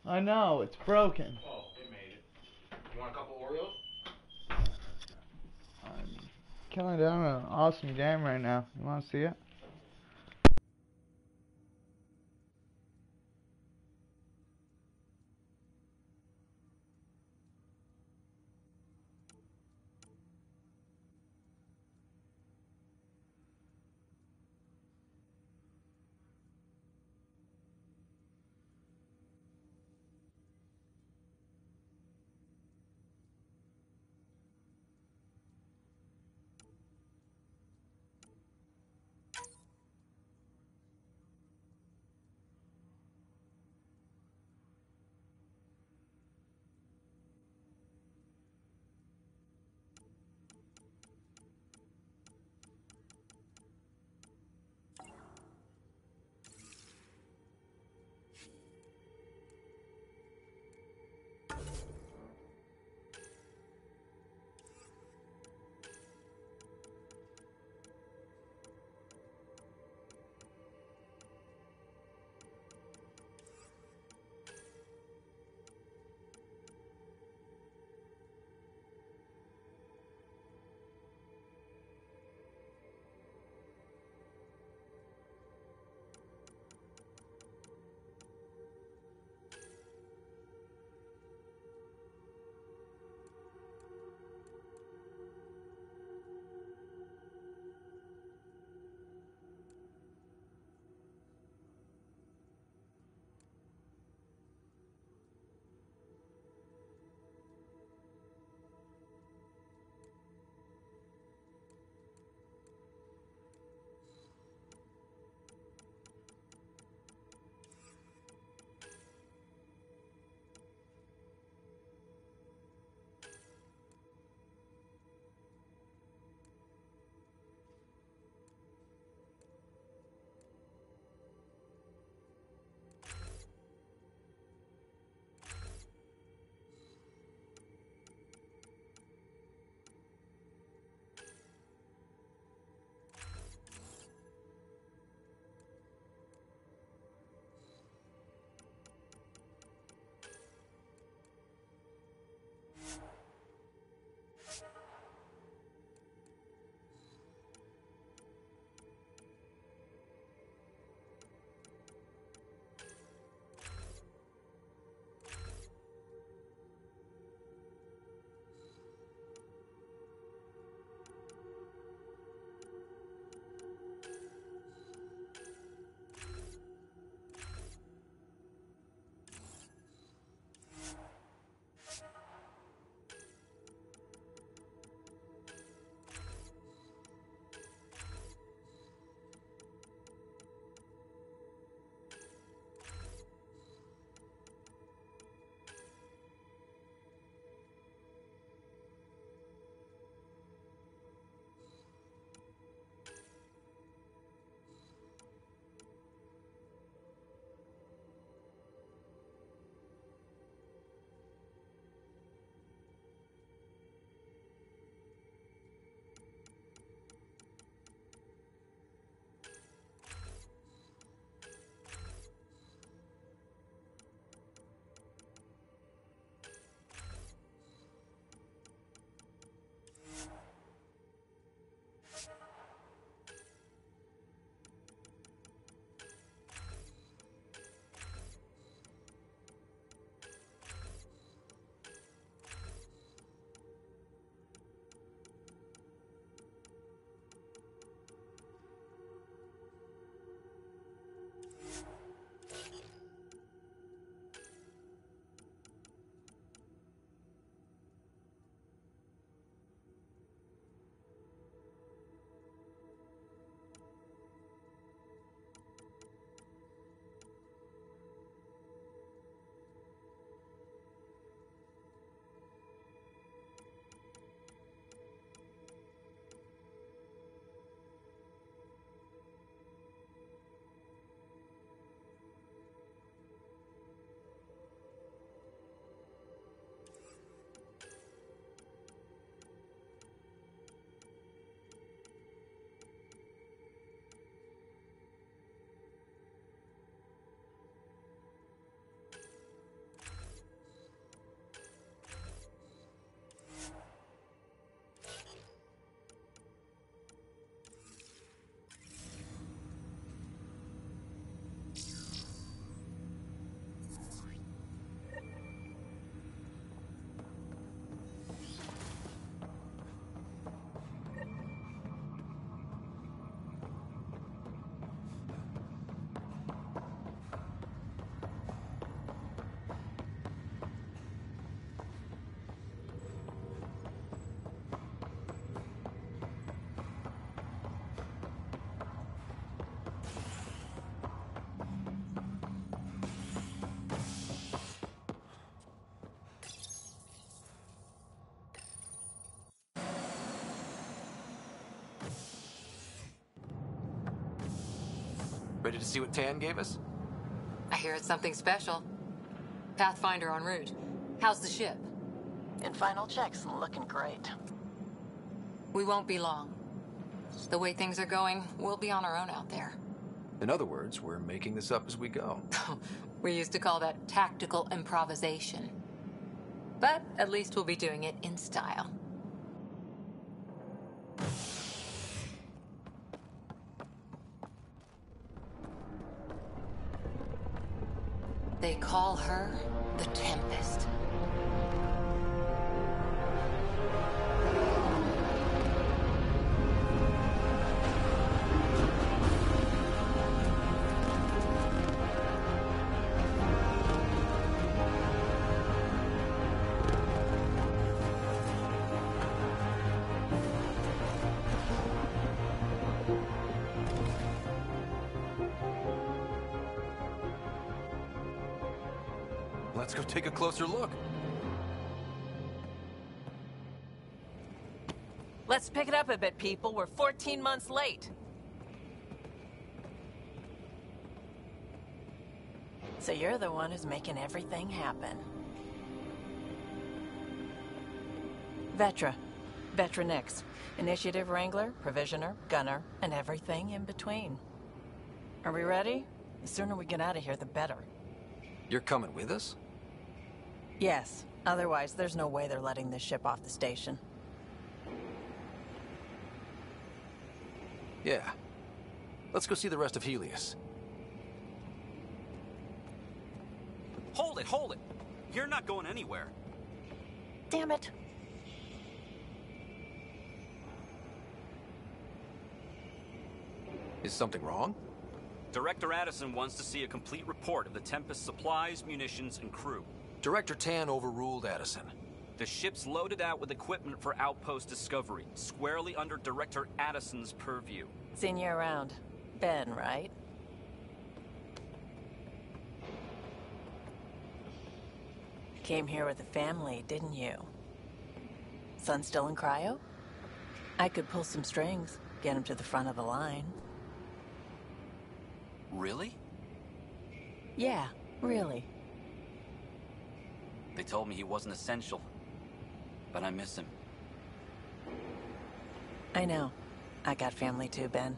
I know, it's broken. Oh, it made it. You want a couple Oreos? I'm killing down an awesome game right now. You want to see it? Ready to see what Tan gave us? I hear it's something special. Pathfinder en route. How's the ship? In final checks and looking great. We won't be long. The way things are going, we'll be on our own out there. In other words, we're making this up as we go. We used to call that tactical improvisation. But at least we'll be doing it in style. They call her the Tempest. Let's go take a closer look. Let's pick it up a bit, people. We're 14 months late. So you're the one who's making everything happen. Vetra. Vetra Nix. Initiative Wrangler, Provisioner, Gunner, and everything in between. Are we ready? The sooner we get out of here, the better. You're coming with us? Yes. Otherwise, there's no way they're letting this ship off the station. Yeah. Let's go see the rest of Helios. Hold it, hold it! You're not going anywhere. Damn it. Is something wrong? Director Addison wants to see a complete report of the Tempest's supplies, munitions, and crew. Director Tan overruled Addison. The ship's loaded out with equipment for outpost discovery, squarely under Director Addison's purview. Seen you around. Ben, right? Came here with a family, didn't you? Son still in cryo? I could pull some strings, get him to the front of the line. Really? Yeah, really. They told me he wasn't essential, but I miss him. I know. I got family too, Ben.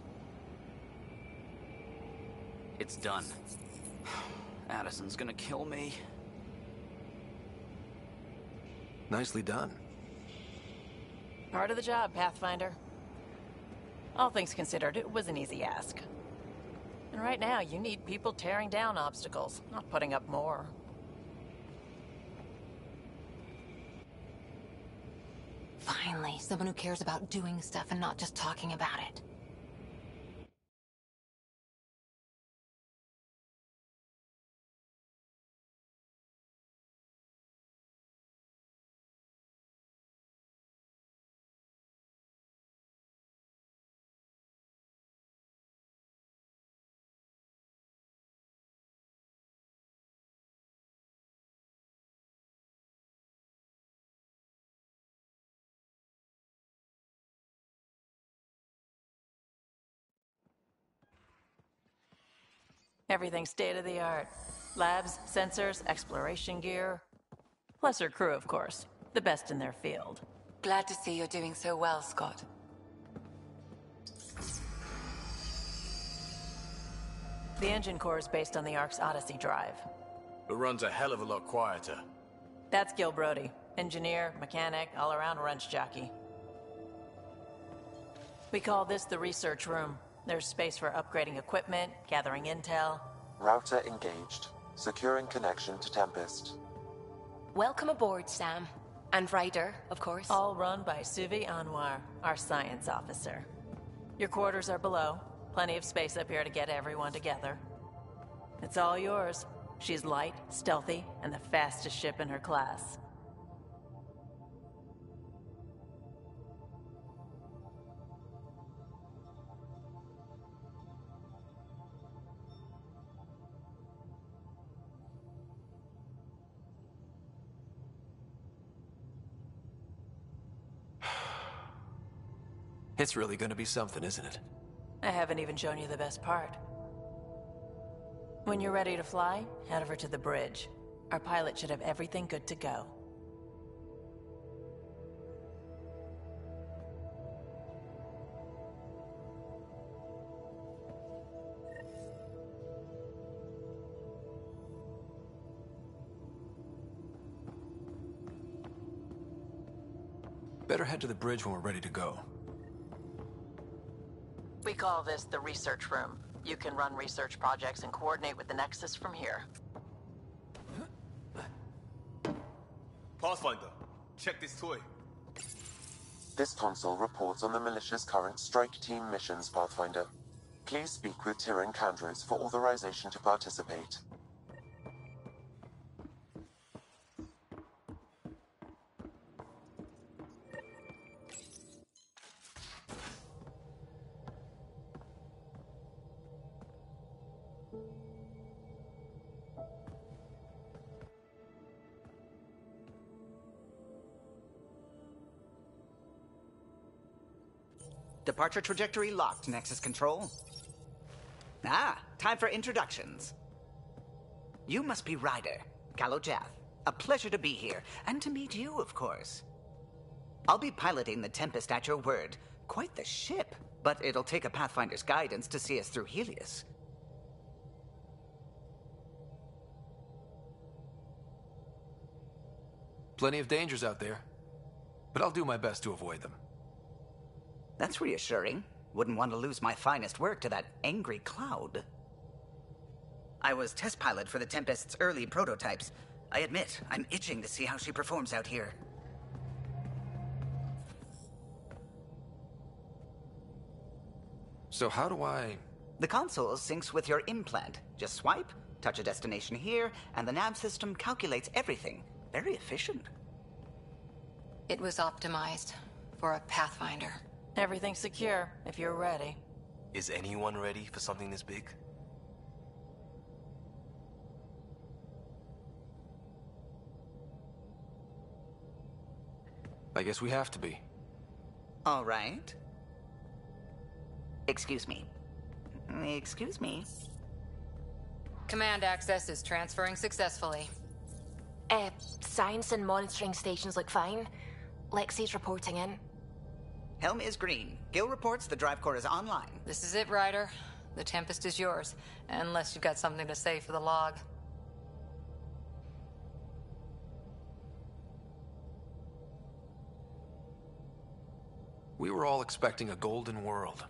It's done. Addison's gonna kill me. Nicely done. Part of the job, Pathfinder. All things considered, it was an easy ask. And right now, you need people tearing down obstacles, not putting up more. Finally, someone who cares about doing stuff and not just talking about it. Everything state-of-the-art. Labs, sensors, exploration gear. Plus her crew, of course. The best in their field. Glad to see you're doing so well, Scott. The engine core is based on the Ark's Odyssey drive. It runs a hell of a lot quieter. That's Gil Brody. Engineer, mechanic, all-around wrench jockey. We call this the research room. There's space for upgrading equipment, gathering intel. Router engaged. Securing connection to Tempest. Welcome aboard, Sam. And Ryder, of course. All run by Suvi Anwar, our science officer. Your quarters are below. Plenty of space up here to get everyone together. It's all yours. She's light, stealthy, and the fastest ship in her class. It's really gonna be something, isn't it? I haven't even shown you the best part. When you're ready to fly, head over to the bridge. Our pilot should have everything good to go. Better head to the bridge when we're ready to go. We call this the research room. You can run research projects and coordinate with the Nexus from here. Pathfinder, check this toy. This console reports on the militia's current strike team missions, Pathfinder. Please speak with Tyrion Candros for authorization to participate. Departure trajectory locked, Nexus Control. Ah, time for introductions. You must be Ryder, Calo Jath. A pleasure to be here, and to meet you, of course. I'll be piloting the Tempest at your word. Quite the ship, but it'll take a Pathfinder's guidance to see us through Helios. Plenty of dangers out there, but I'll do my best to avoid them. That's reassuring. Wouldn't want to lose my finest work to that angry cloud. I was test pilot for the Tempest's early prototypes. I admit, I'm itching to see how she performs out here. So how do I... The console syncs with your implant. Just swipe, touch a destination here, and the nav system calculates everything. Very efficient. It was optimized for a Pathfinder. Everything's secure, if you're ready. Is anyone ready for something this big? I guess we have to be. All right. Excuse me. Excuse me. Command access is transferring successfully. Science and monitoring stations look fine. Lexi's reporting in. Helm is green. Gil reports the drive core is online. This is it, Ryder. The Tempest is yours, unless you've got something to say for the log. We were all expecting a golden world.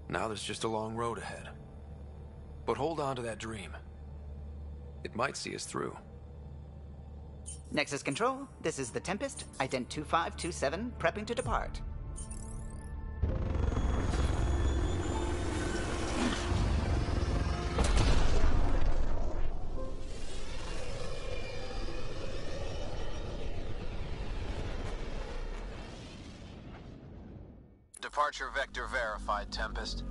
Now there's just a long road ahead. But hold on to that dream. It might see us through. Nexus Control, this is the Tempest, ident 2527, prepping to depart. Departure vector verified, Tempest.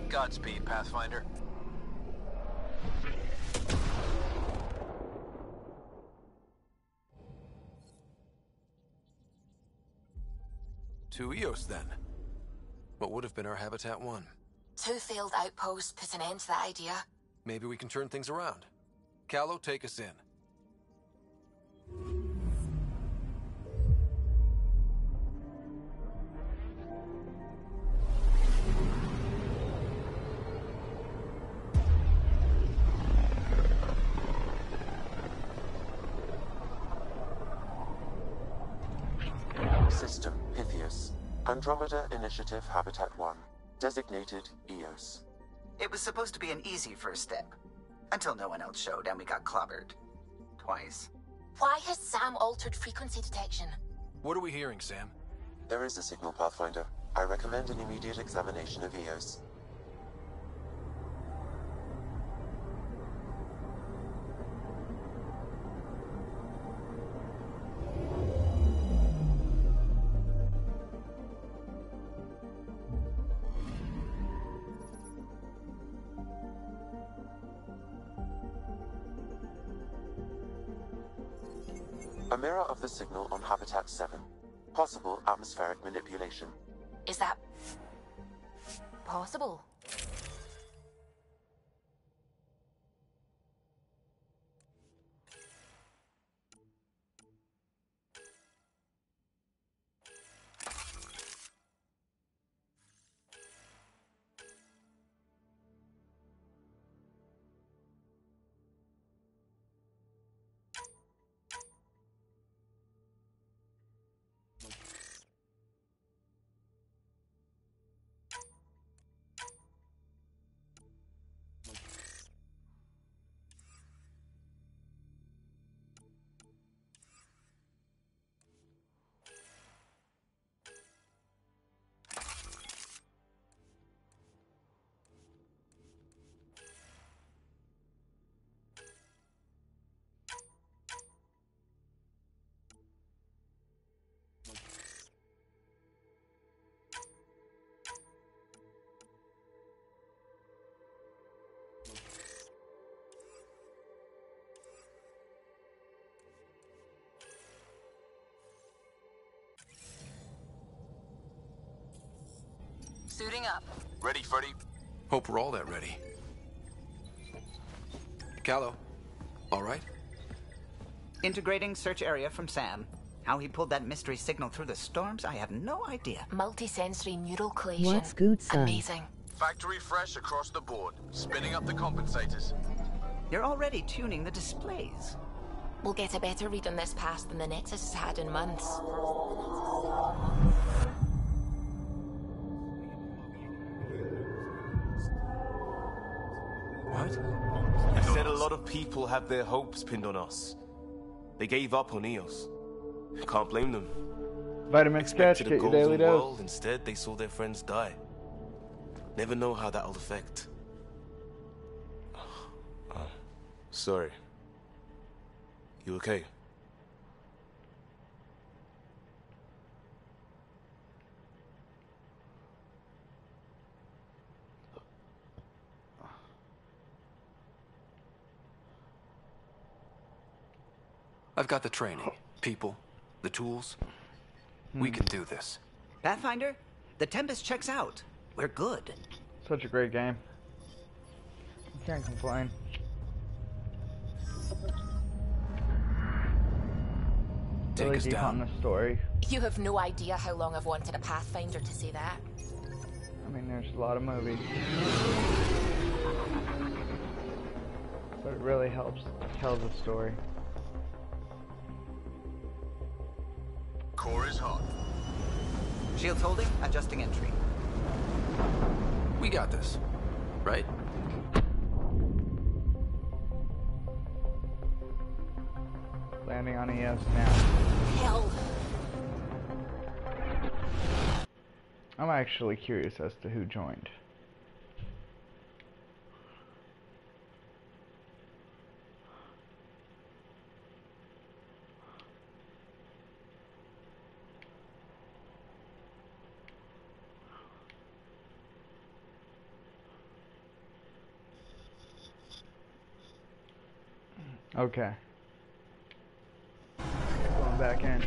Godspeed, Pathfinder. To Eos, then. What would have been our Habitat 1? 2 failed outposts put an end to that idea. Maybe we can turn things around. Calo, take us in. System Pythias. Andromeda Initiative Habitat 1. Designated Eos. It was supposed to be an easy first step. Until no one else showed and we got clobbered. Twice. Why has Sam altered frequency detection? What are we hearing, Sam? There is a signal, Pathfinder. I recommend an immediate examination of Eos. A mirror of the signal on Habitat 7. Possible atmospheric manipulation. Is that possible? Suiting up. Ready, Freddy? Hope we're all that ready. Callow, all right? Integrating search area from Sam. How he pulled that mystery signal through the storms, I have no idea. Multisensory neural collision. What's good, son? Amazing. Factory fresh across the board. Spinning up the compensators. You're already tuning the displays. We'll get a better read on this pass than the Nexus has had in months. What? You said a lot of people have their hopes pinned on us. They gave up on Eos. Can't blame them. Vitamin Sketch, Expected get a your golden daily dose. world. Instead, they saw their friends die. Never know how that'll affect. Sorry. You okay? I've got the training, people, the tools. We can do this. Pathfinder, the Tempest checks out. We're good. Such a great game. Can't complain. Really deep on the story. You have no idea how long I've wanted a Pathfinder to see that. I mean, there's a lot of movies. But it really helps tell the story. Core is hot. Shields holding, adjusting entry. We got this, right? Landing on ES now. Hell. I'm actually curious as to who joined. Okay. Going back in.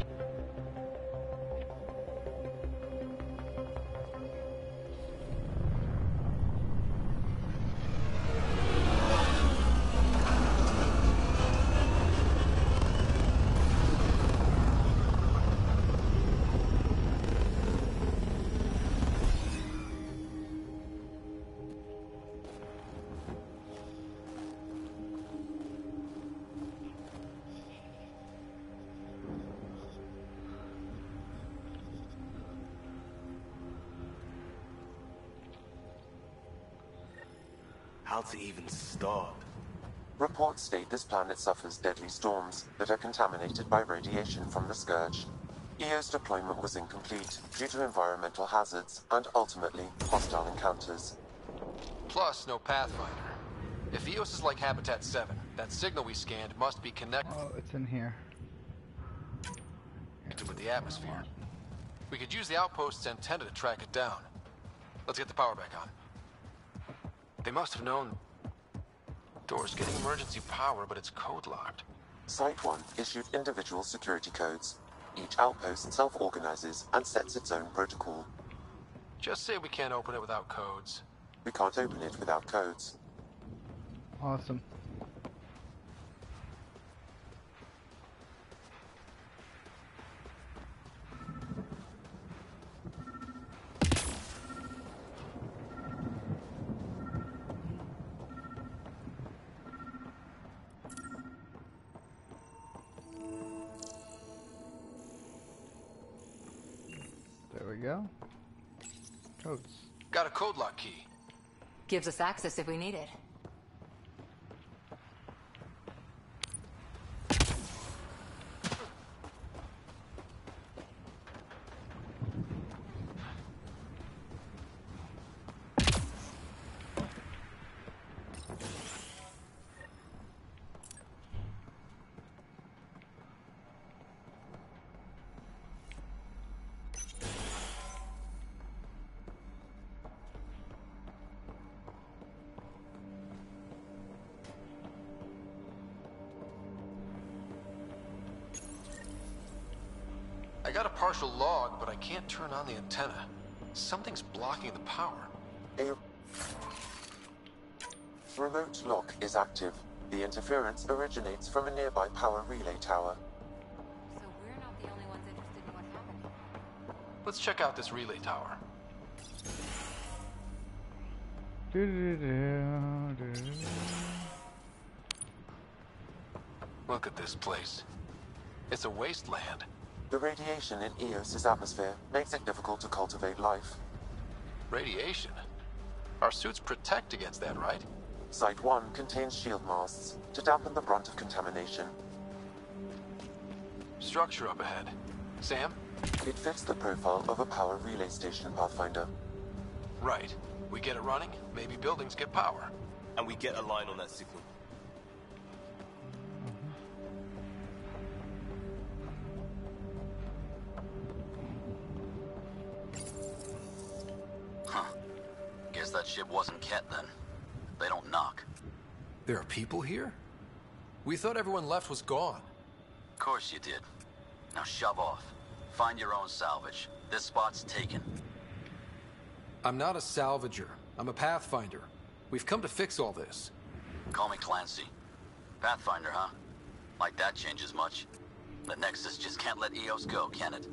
How to even start? Reports state this planet suffers deadly storms that are contaminated by radiation from the Scourge. EO's deployment was incomplete due to environmental hazards and ultimately hostile encounters. Plus, no Pathfinder. If EOS is like Habitat 7, that signal we scanned must be connected Oh, it's in here. with the atmosphere. We could use the outpost's antenna to track it down. Let's get the power back on. They must have known. Door's getting emergency power, but it's code locked. Site 1 issued individual security codes. Each outpost self-organizes and sets its own protocol. Just say we can't open it without codes. We can't open it without codes. Awesome. There we go. Codes. Got a code lock key. Gives us access if we need it. I got a partial log, but I can't turn on the antenna. Something's blocking the power. A remote lock is active. The interference originates from a nearby power relay tower. So we're not the only ones interested in what happened here. Let's check out this relay tower. Look at this place. It's a wasteland. The radiation in Eos's atmosphere makes it difficult to cultivate life. Radiation? Our suits protect against that, right? Site 1 contains shield masts to dampen the brunt of contamination. Structure up ahead. Sam? It fits the profile of a power relay station, Pathfinder. Right. We get it running, maybe buildings get power. And we get a line on that signal. Huh. Guess that ship wasn't Ket then. They don't knock. There are people here? We thought everyone left was gone. Of course you did. Now shove off. Find your own salvage. This spot's taken. I'm not a salvager. I'm a Pathfinder. We've come to fix all this. Call me Clancy. Pathfinder, huh? Like that changes much. The Nexus just can't let Eos go, can it?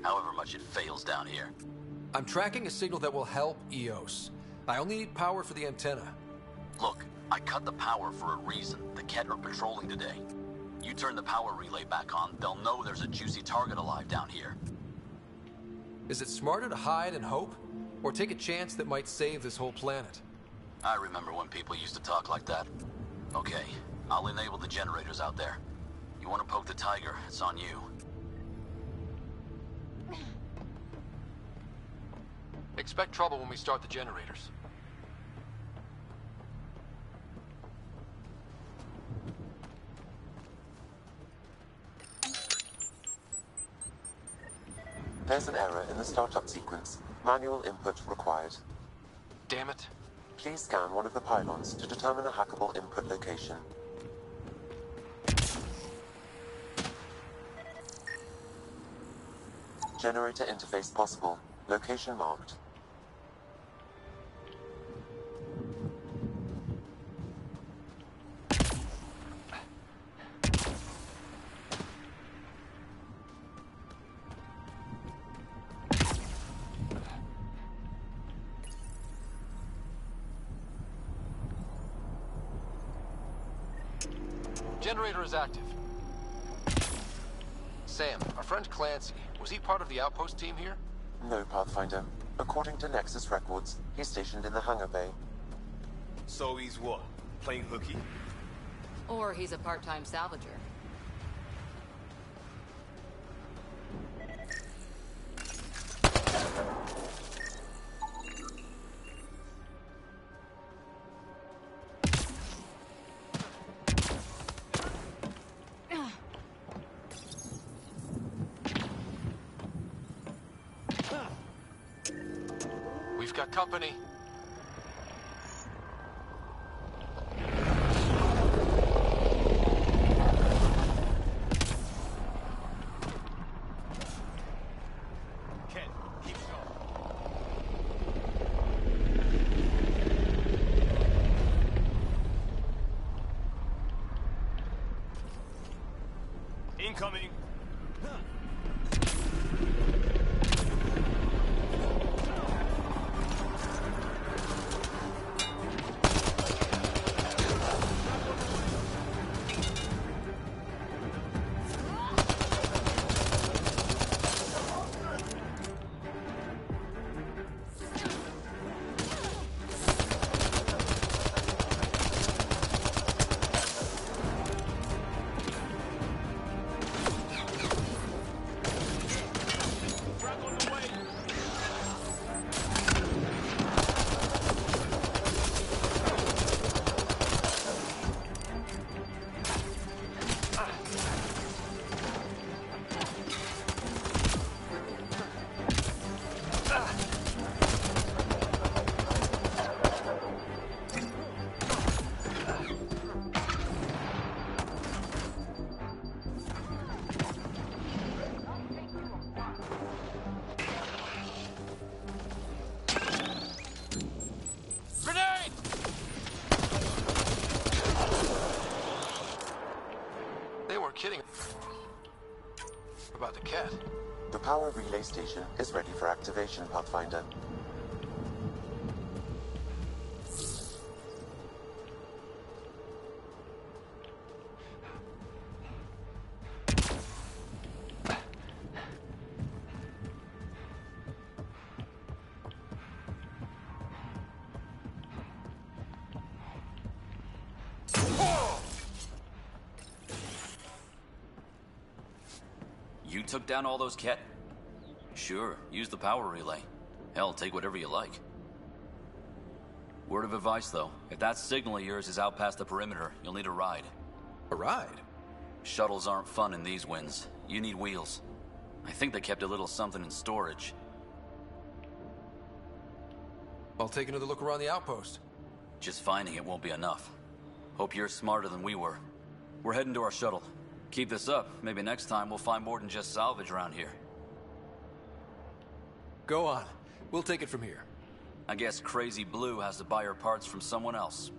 However much it fails down here. I'm tracking a signal that will help Eos. I only need power for the antenna. Look, I cut the power for a reason. The Ket are patrolling today. You turn the power relay back on, they'll know there's a juicy target alive down here. Is it smarter to hide and hope? Or take a chance that might save this whole planet? I remember when people used to talk like that. Okay, I'll enable the generators out there. You want to poke the tiger, it's on you. Expect trouble when we start the generators. There's an error in the startup sequence. Manual input required. Damn it. Please scan one of the pylons to determine a hackable input location. Generator interface possible. Location marked. Generator is active. Sam, our friend Clancy, was he part of the outpost team here? No, Pathfinder. According to Nexus records, he's stationed in the hangar bay. So he's what? Playing hooky? Or he's a part-time salvager. We've got company. Ken, keep going. Incoming. about the cat? The power relay station is ready for activation, Pathfinder. You took down all those cat... Sure, use the power relay. Hell, take whatever you like. Word of advice, though. If that signal of yours is out past the perimeter, you'll need a ride. A ride? Shuttles aren't fun in these winds. You need wheels. I think they kept a little something in storage. I'll take another look around the outpost. Just finding it won't be enough. Hope you're smarter than we were. We're heading to our shuttle. Keep this up. Maybe next time we'll find more than just salvage around here. Go on. We'll take it from here. I guess Crazy Blue has to buy her parts from someone else.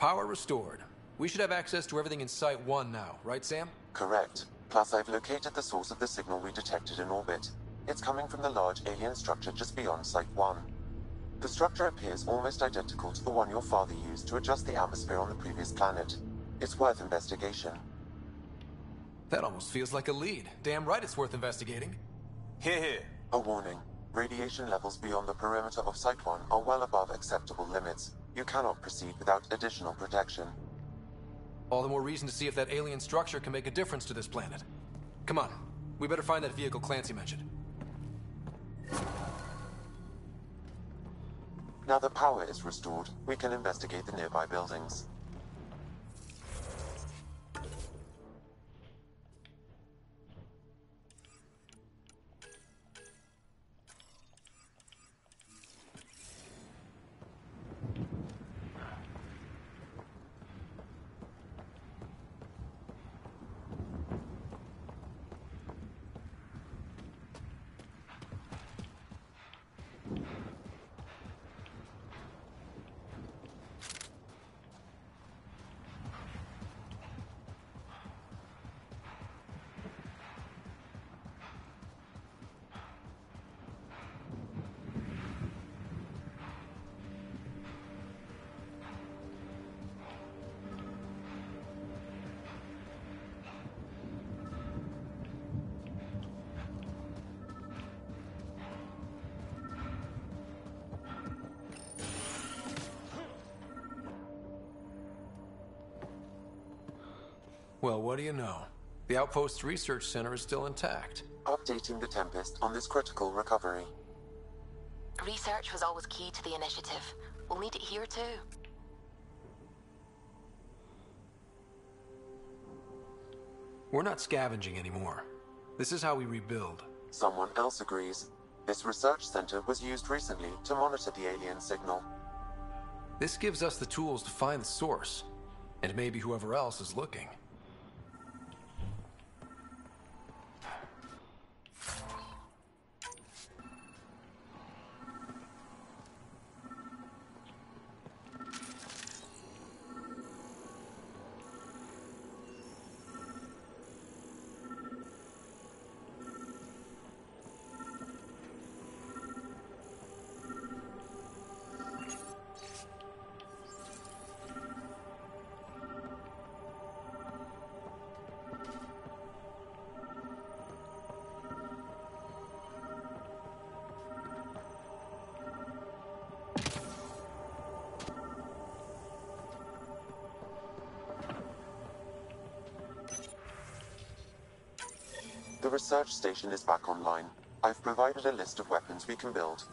Power restored. We should have access to everything in Site 1 now, right, Sam? Correct. Plus, I've located the source of the signal we detected in orbit. It's coming from the large alien structure just beyond Site 1. The structure appears almost identical to the one your father used to adjust the atmosphere on the previous planet. It's worth investigation. That almost feels like a lead. Damn right it's worth investigating. Here. A warning. Radiation levels beyond the perimeter of Site 1 are well above acceptable limits. You cannot proceed without additional protection. All the more reason to see if that alien structure can make a difference to this planet. Come on. We better find that vehicle Clancy mentioned. Now that power is restored, we can investigate the nearby buildings. Well, what do you know? The Outpost's research center is still intact. Updating the Tempest on this critical recovery. Research was always key to the initiative. We'll need it here too. We're not scavenging anymore. This is how we rebuild. Someone else agrees. This research center was used recently to monitor the alien signal. This gives us the tools to find the source, and maybe whoever else is looking. The research station is back online. I've provided a list of weapons we can build.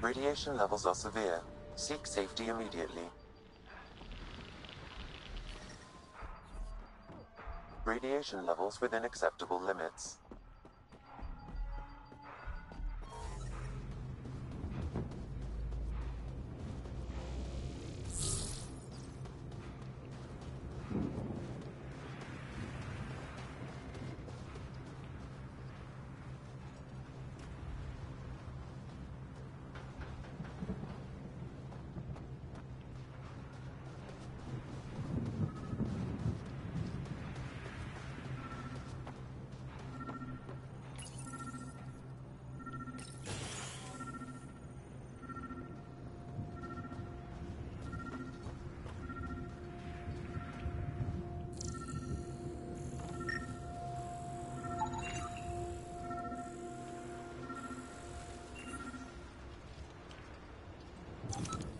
Radiation levels are severe. Seek safety immediately. Radiation levels within acceptable limits.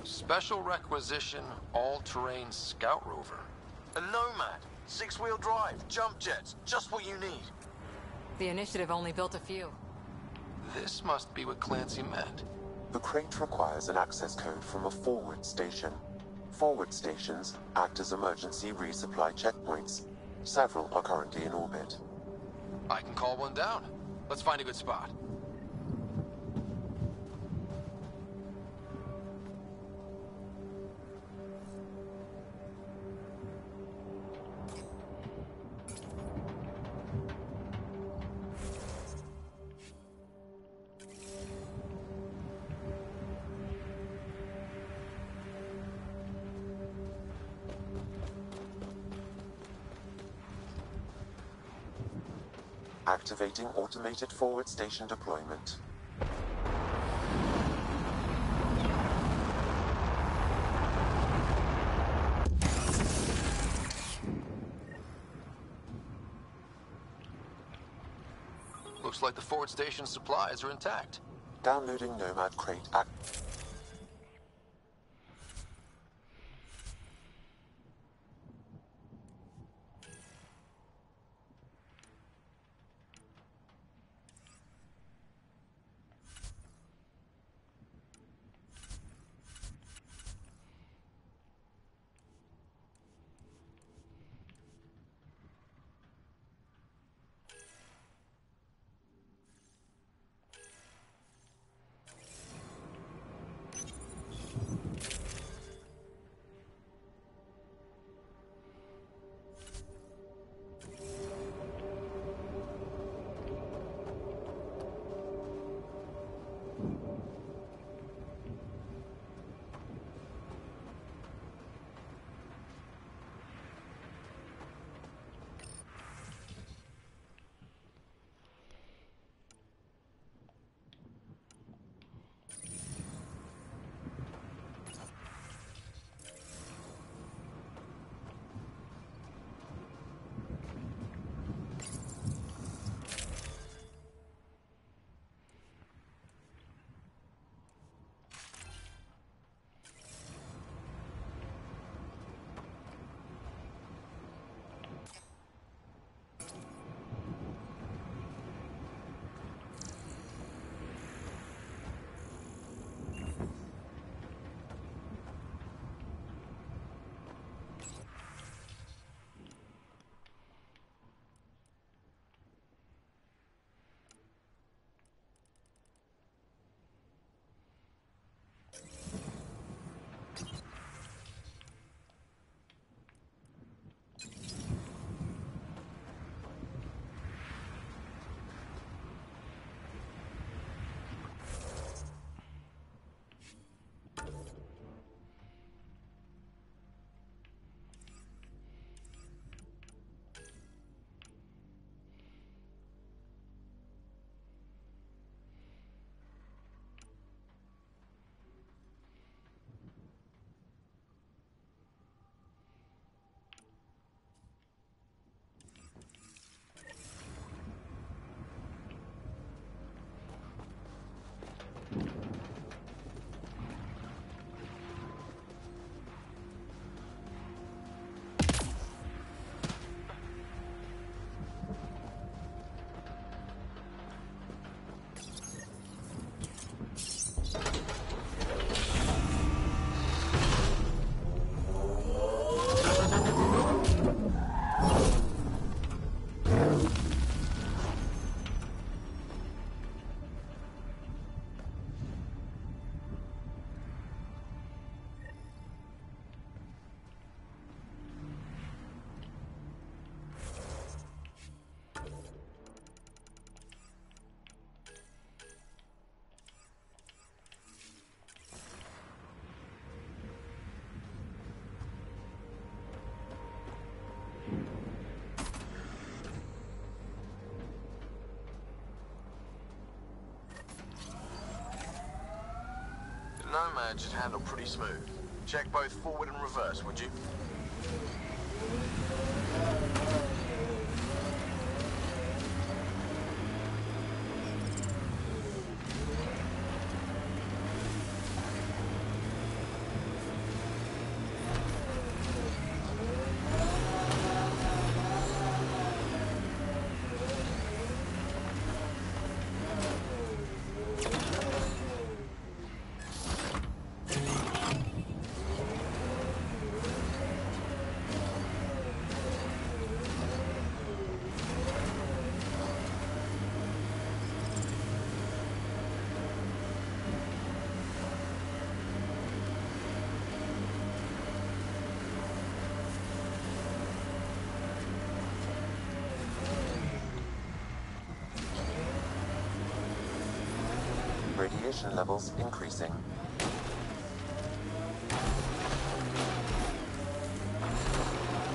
Special requisition, all-terrain scout rover. A Nomad. 6-wheel drive, jump jets, just what you need. The Initiative only built a few. This must be what Clancy meant. The crate requires an access code from a forward station. Forward stations act as emergency resupply checkpoints. Several are currently in orbit. I can call one down. Let's find a good spot. Activating automated forward station deployment. Looks like the forward station supplies are intact. Downloading Nomad crate act. That should handle pretty smooth. Check both forward and reverse, would you? Radiation levels increasing.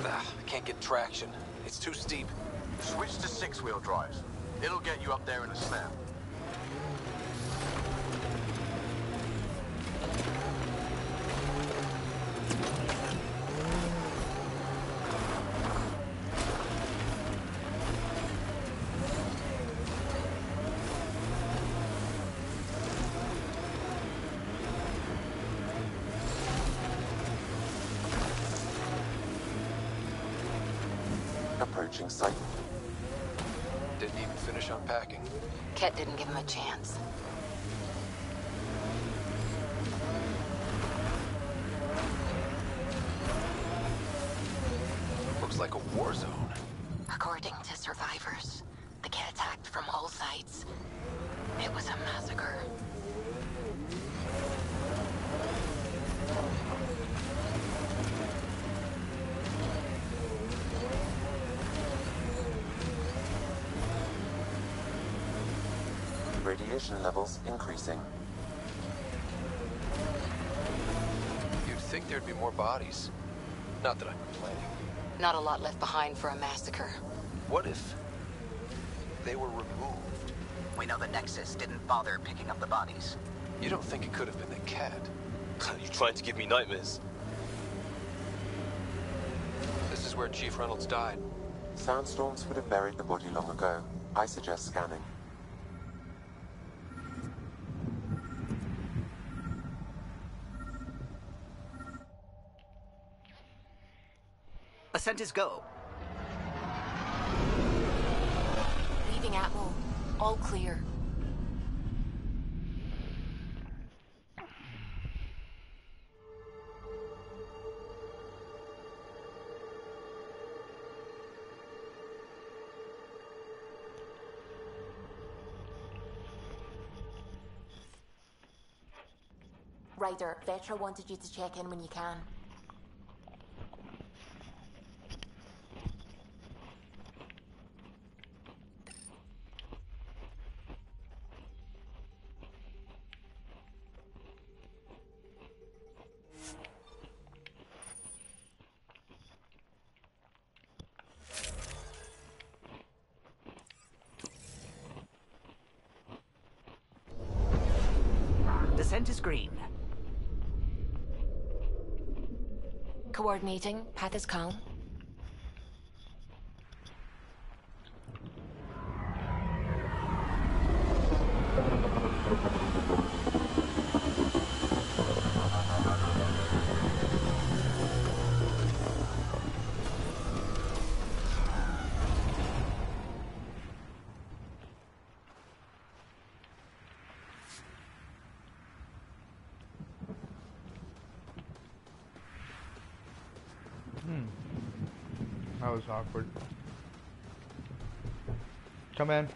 I can't get traction. It's too steep. Switch to six-wheel drive. It'll get you up there in a snap. Approaching site. Didn't even finish unpacking. Ket didn't give him a chance. Looks like a war zone. According to survivors, the Ket attacked from all sides. It was a massacre. Radiation levels increasing. You'd think there'd be more bodies. Not that I'm complaining. Not a lot left behind for a massacre. What if they were removed? We know the Nexus didn't bother picking up the bodies. You don't think it could have been the cat? You trying to give me nightmares? This is where Chief Reynolds died. Sandstorms would have buried the body long ago. I suggest scanning. Ascent is go. Leaving Atmo. All clear. Ryder, Vetra wanted you to check in when you can. Descent is green. Coordinating. Path is calm. That was awkward. Come in.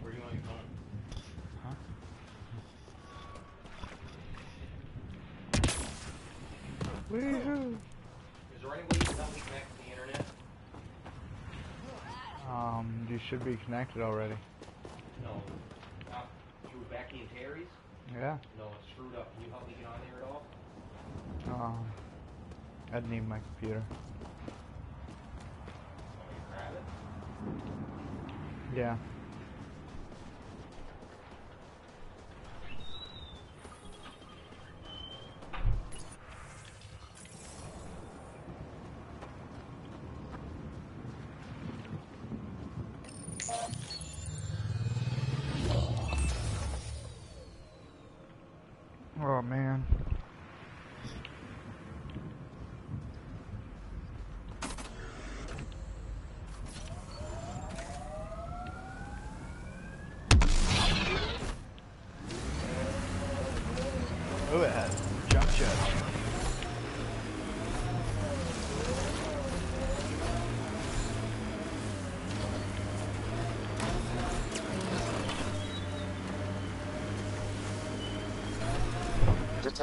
Where do you want me going? Huh? Woohoo! Is there any way you can help me connect to the internet? You should be connected already. No. You were back in Terry's? Yeah. No, it's screwed up. Can you help me get on there at all? I'd need my computer. Want me to grab it? Yeah.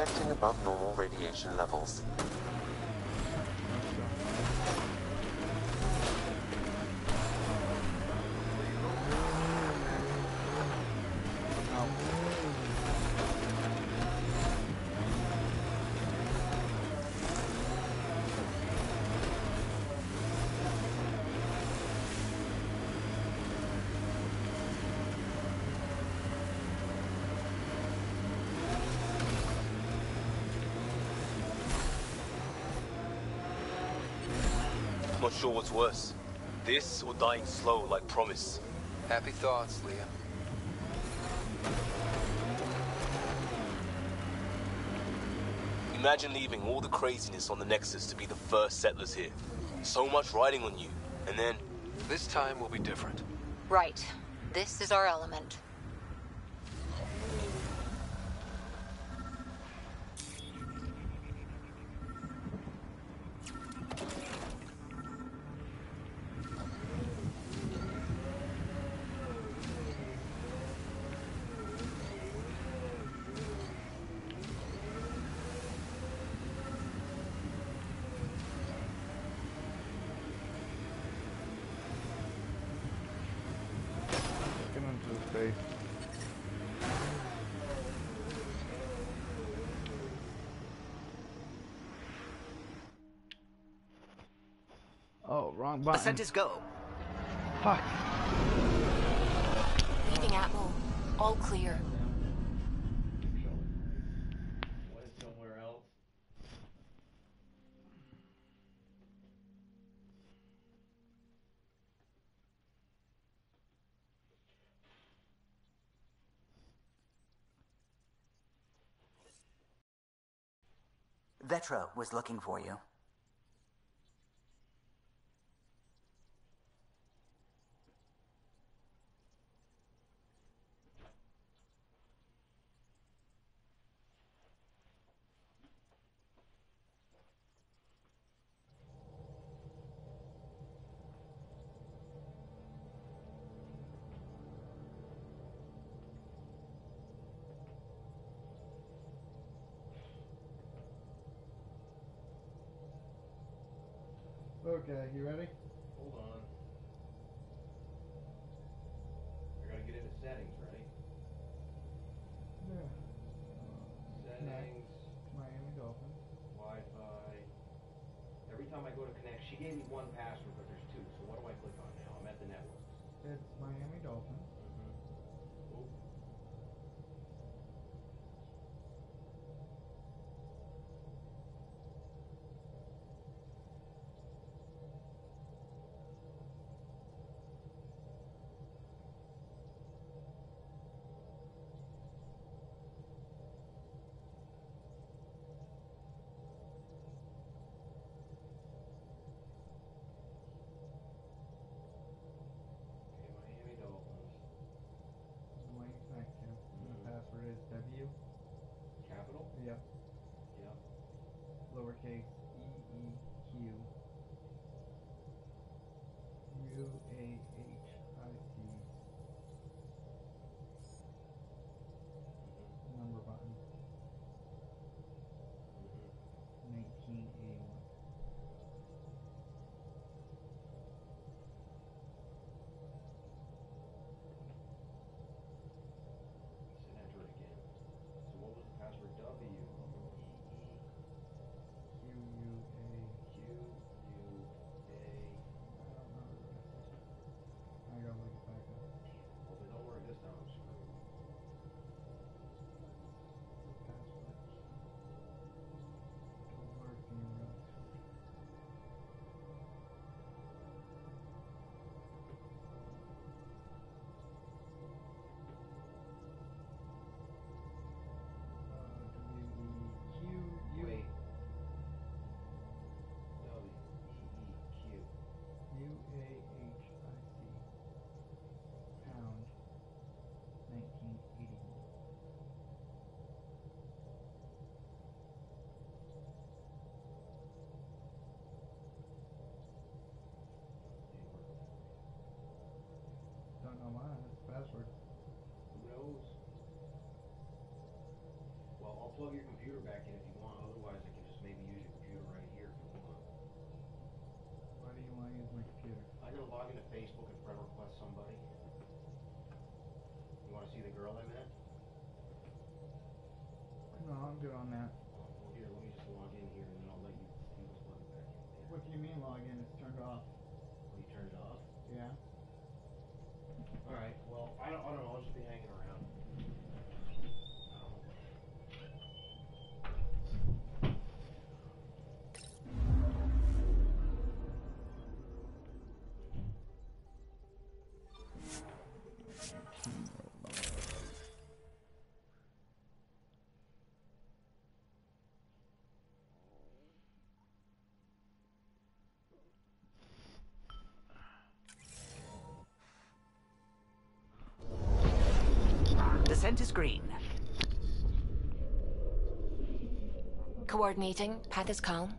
detecting above normal radiation levels. I'm not sure what's worse. This or dying slow like Promise. Happy thoughts, Liam. Imagine leaving all the craziness on the Nexus to be the first settlers here. So much riding on you, and then... This time will be different. Right. This is our element. Space. Oh, wrong button. Ascent is go. Fuck. Leaving Atmo. All clear. What is somewhere else? Vetra was looking for you. Okay, you ready? Hold on. I gotta get into settings, right? Yeah. Settings. Miami Dolphins. Wi-Fi. Every time I go to connect, she gave me one password, but there's two. So what do I click on now? I'm at the networks. It's Miami Dolphins. Oop. Miami Dolphins. Might connect you. The password is W. Capital? Yep. Yep. Lowercase EEQ. UAHIT. Number button. 1981. Let's enter it again. So what was the password? W. QUA. Q U A. I don't know the rest. back in if you want. Otherwise, I can just maybe use your computer right here if you want. Why do you want to use my computer? I'm gonna log into Facebook and friend request somebody. You want to see the girl I met? No, I'm good on that. Well, here, let me just log in here and then I'll let you just plug it back in later. What do you mean log in? It's turned off. Oh, you turned it off? Yeah. Alright, well, I don't know, I'll just be hanging around. The scent is green. Coordinating. Path is calm.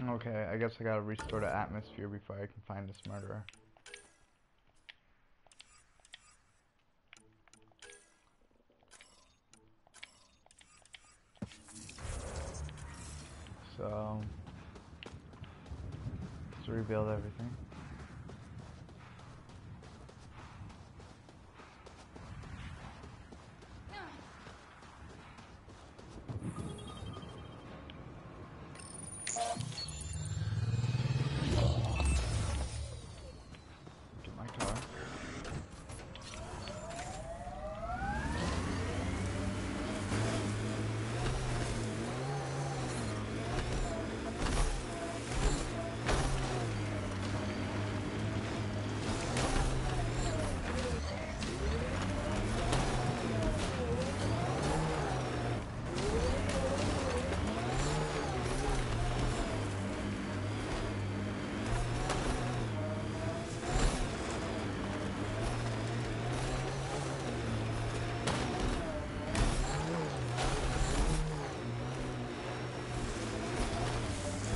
Okay, I guess I gotta restore the atmosphere before I can find this murderer. So, let's rebuild everything. Get my car.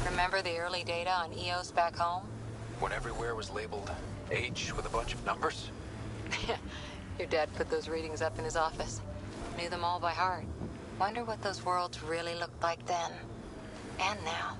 Remember the early data on EOS back home? When everywhere was labeled H with a bunch of numbers? Your dad put those readings up in his office. Knew them all by heart. Wonder what those worlds really looked like then. And now.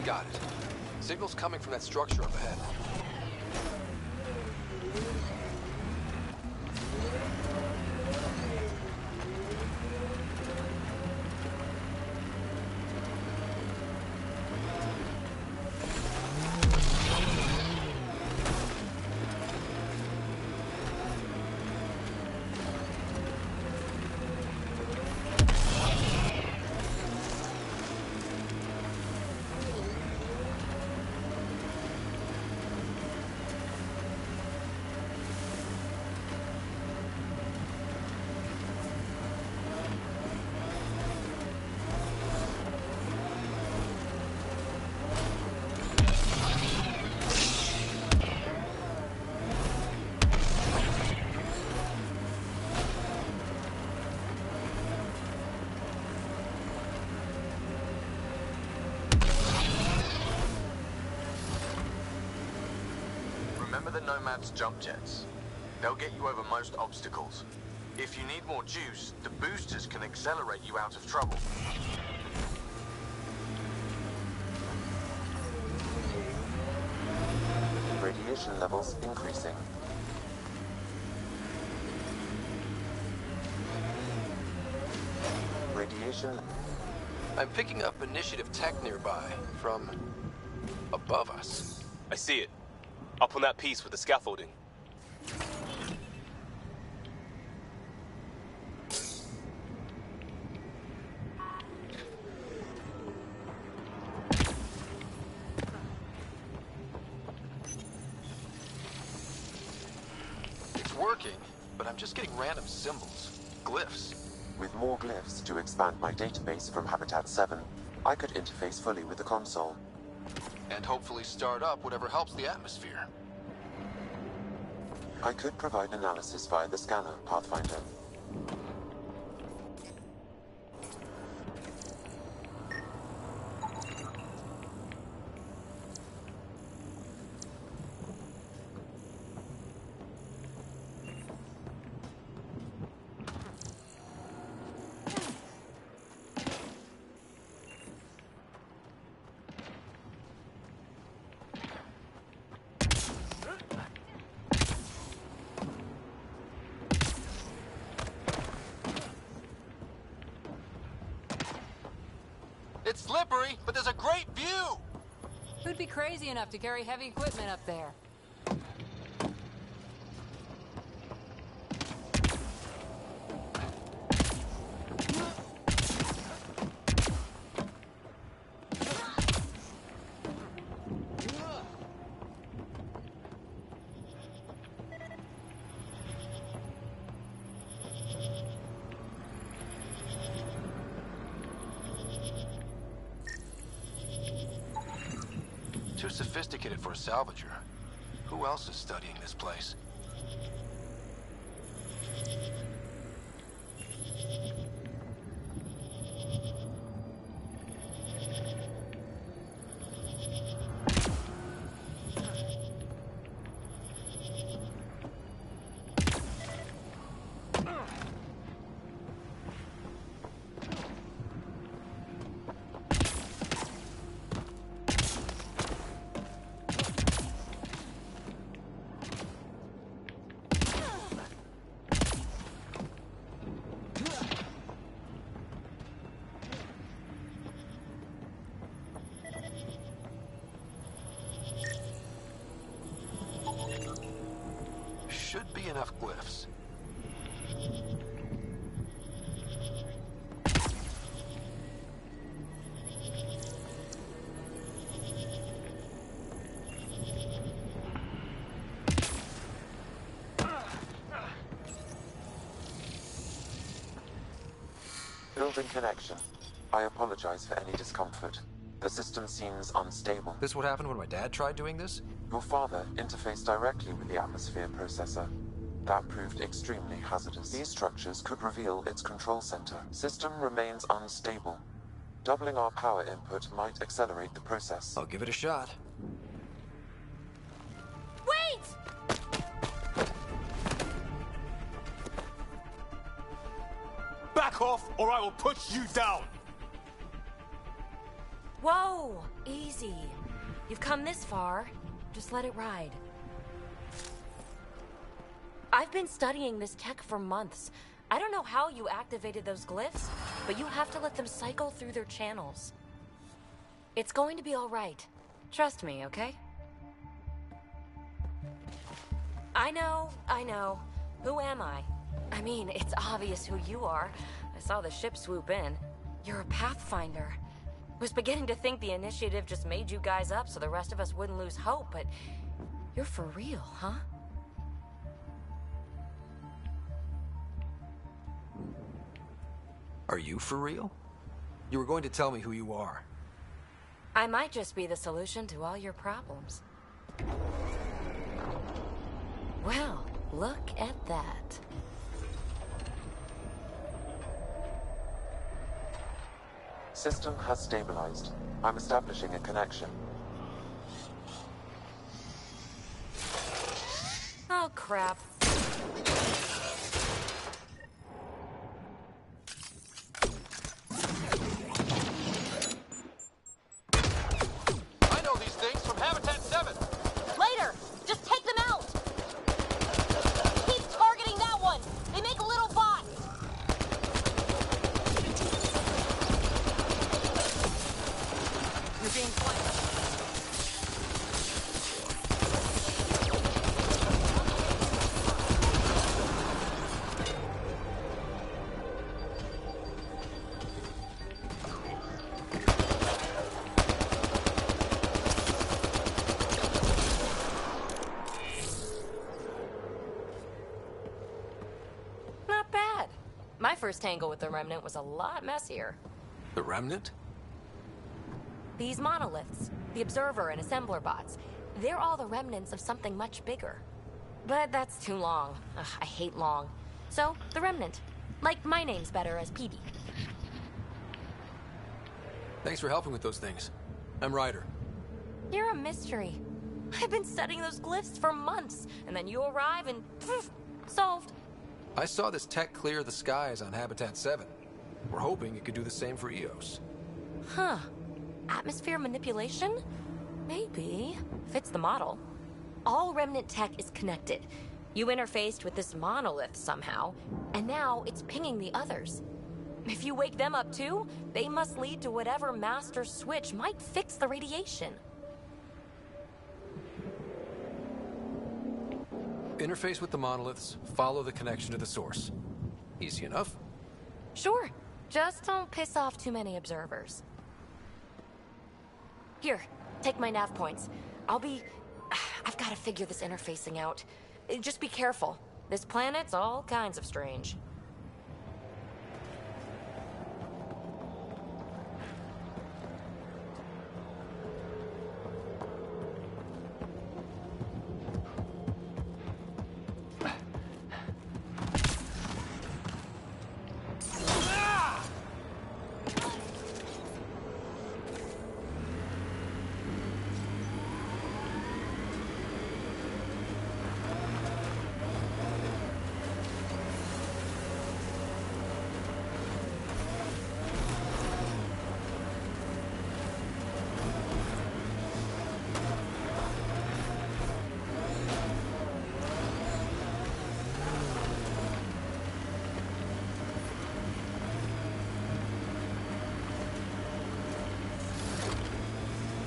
Got it. Signal's coming from that structure up ahead. the Nomad's jump jets. They'll get you over most obstacles. If you need more juice, the boosters can accelerate you out of trouble. Radiation levels increasing. Radiation. I'm picking up initiative tech nearby, from above us. I see it. Up on that piece with the scaffolding. It's working, but I'm just getting random symbols, glyphs. With more glyphs to expand my database from Habitat 7, I could interface fully with the console. And hopefully start up whatever helps the atmosphere. I could provide analysis via the scanner, Pathfinder. It's slippery, but there's a great view! Who'd be crazy enough to carry heavy equipment up there? Too sophisticated for a salvager. Who else is studying this place? Should be enough glyphs. Building connection. I apologize for any discomfort. The system seems unstable. This what happened when my dad tried doing this? Your father interfaced directly with the atmosphere processor. That proved extremely hazardous. These structures could reveal its control center. System remains unstable. Doubling our power input might accelerate the process. I'll give it a shot. Wait! Back off, or I will push you down! Whoa! Easy. You've come this far. Just let it ride. I've been studying this tech for months. I don't know how you activated those glyphs, but you have to let them cycle through their channels. It's going to be all right. Trust me, okay? I know. Who am I? I mean, it's obvious who you are. I saw the ship swoop in. You're a Pathfinder. Was beginning to think the initiative just made you guys up so the rest of us wouldn't lose hope, but you're for real, huh? Are you for real? You were going to tell me who you are. I might just be the solution to all your problems. Well, look at that. System has stabilized. I'm establishing a connection. crap. I know these things from Habitat 7. Later! Just take them out! Keep targeting that one! They make little bots! You're being flanked. Not bad. My first tangle with the Remnant was a lot messier. The Remnant? These monoliths, the Observer and Assembler bots, they're all the remnants of something much bigger. But that's too long. Ugh, I hate long. So, the Remnant. Like my name's better as Petey. Thanks for helping with those things. I'm Ryder. You're a mystery. I've been studying those glyphs for months, and then you arrive and poof, solved. I saw this tech clear the skies on Habitat 7. We're hoping it could do the same for EOS. Huh. Atmosphere manipulation? Maybe. Fits the model. All Remnant tech is connected. You interfaced with this monolith somehow, and now it's pinging the others. If you wake them up too, they must lead to whatever master switch might fix the radiation. Interface with the monoliths, follow the connection to the source. Easy enough. Sure. Just don't piss off too many observers. Here, take my nav points. I've got to figure this interfacing out. Just be careful. This planet's all kinds of strange.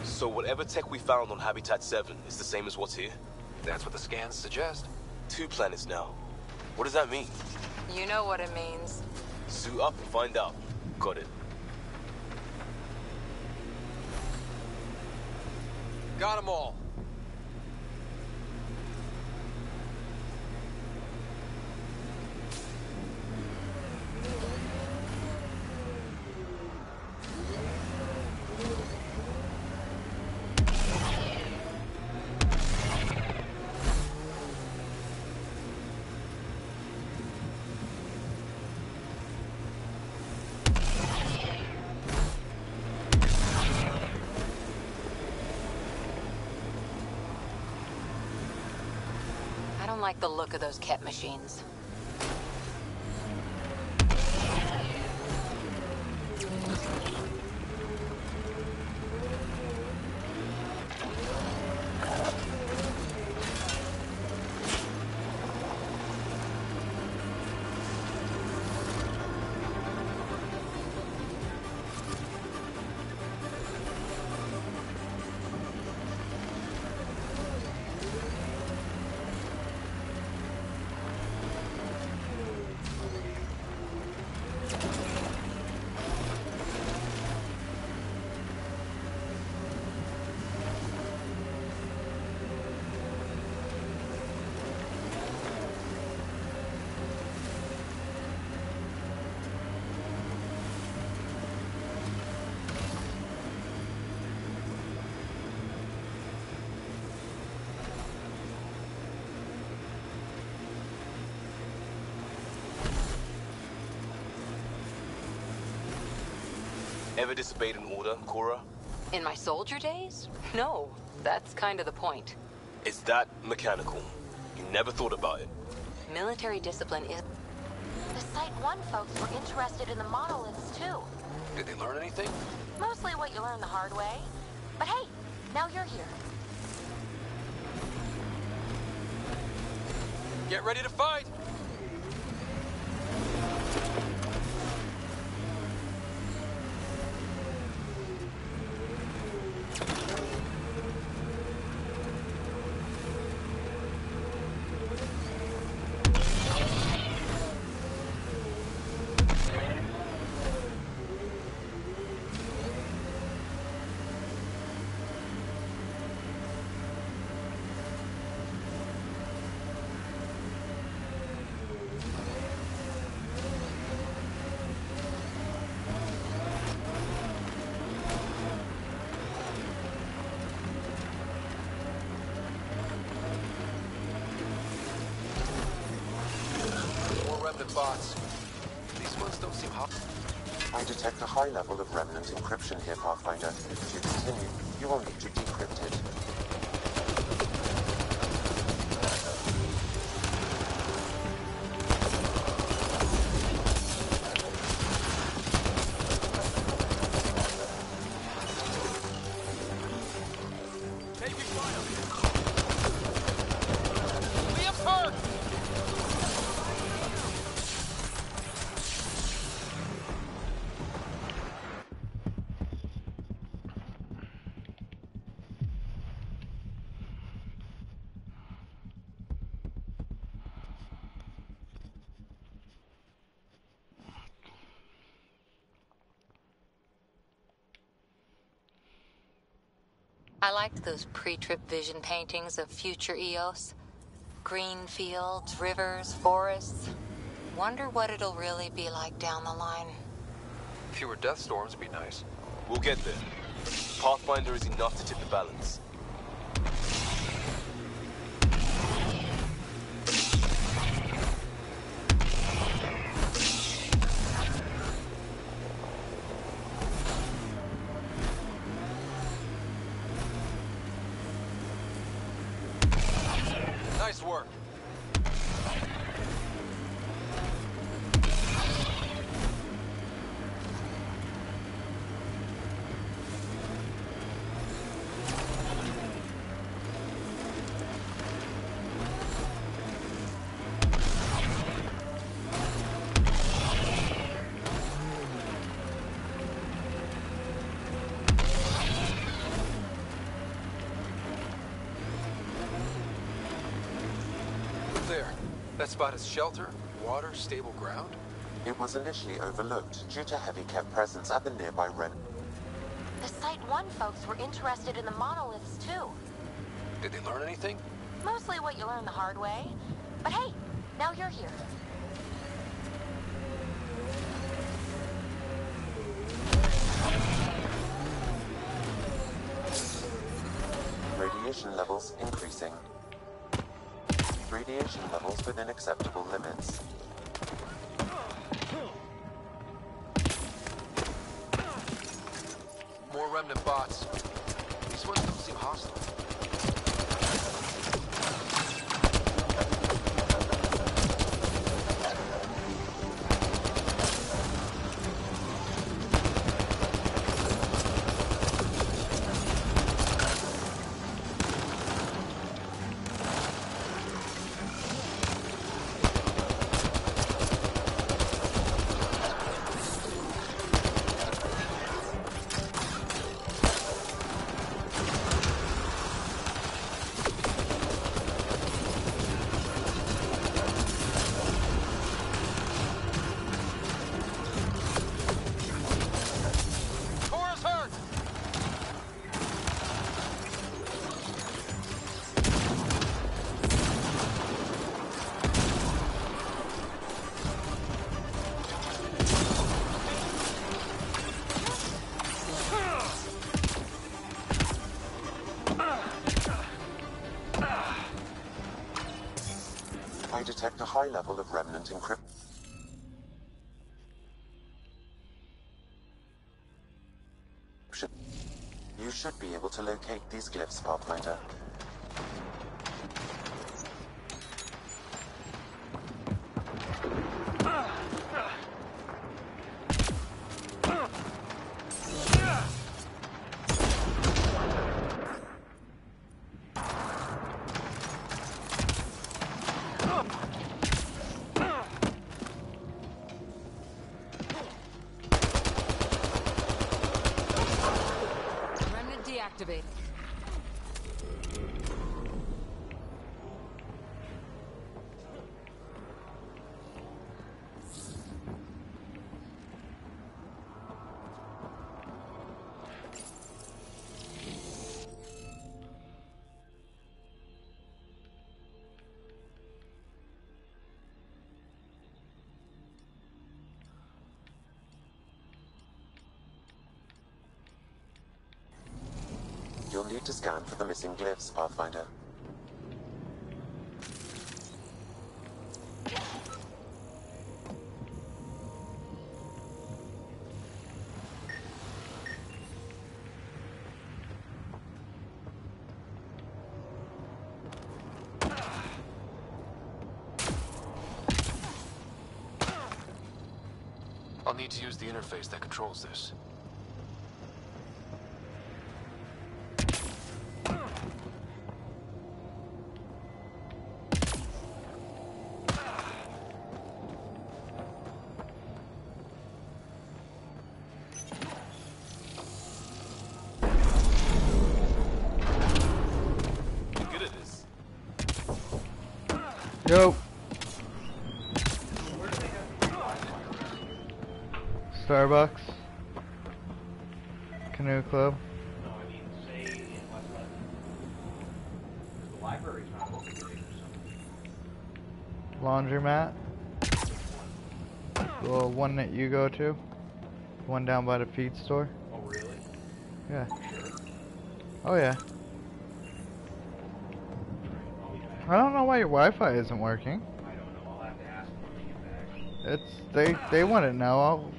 So whatever tech we found on Habitat 7 is the same as what's here? That's what the scans suggest. 2 planets now. What does that mean? You know what it means. Suit up and find out. Got it. Got 'em all. I don't like the look of those Ket machines. Ever disobeyed an order, Cora? In my soldier days? No, that's kind of the point. Is that mechanical? You never thought about it. Military discipline is... The Site 1 folks were interested in the monoliths, too. Did they learn anything? Mostly what you learn the hard way. But hey, now you're here. Get ready to fight! Bots. These ones don't seem hot. I detect a high level of remnant encryption here, Pathfinder. If you continue, you will need to decrypt it. I liked those pre-trip vision paintings of future Eos. Green fields, rivers, forests. Wonder what it'll really be like down the line. Fewer death storms would be nice. We'll get there. Pathfinder is enough to tip the balance. Nice work. There. That spot is shelter, water, stable ground? It was initially overlooked due to heavy kept presence at the nearby Red. The Site 1 folks were interested in the monoliths, too. Did they learn anything? Mostly what you learn the hard way. But hey, now you're here. Radiation levels increasing. Radiation levels within acceptable limits. More remnant bots. These ones don't seem hostile. I detect a high level of remnant encryption. You should be able to locate these glyphs, Pathfinder. to scan for the missing glyphs, Pathfinder. I'll need to use the interface that controls this. You're good at this. Yo. Starbucks. Canoe Club. No, I mean, say in West London. The library's not open today or something. Laundromat. The one that you go to. The one down by the feed store. Oh, really? Yeah. Sure. Oh yeah. I don't know why your Wi-Fi isn't working. I don't know. I'll have to ask them when we get back. They want to know.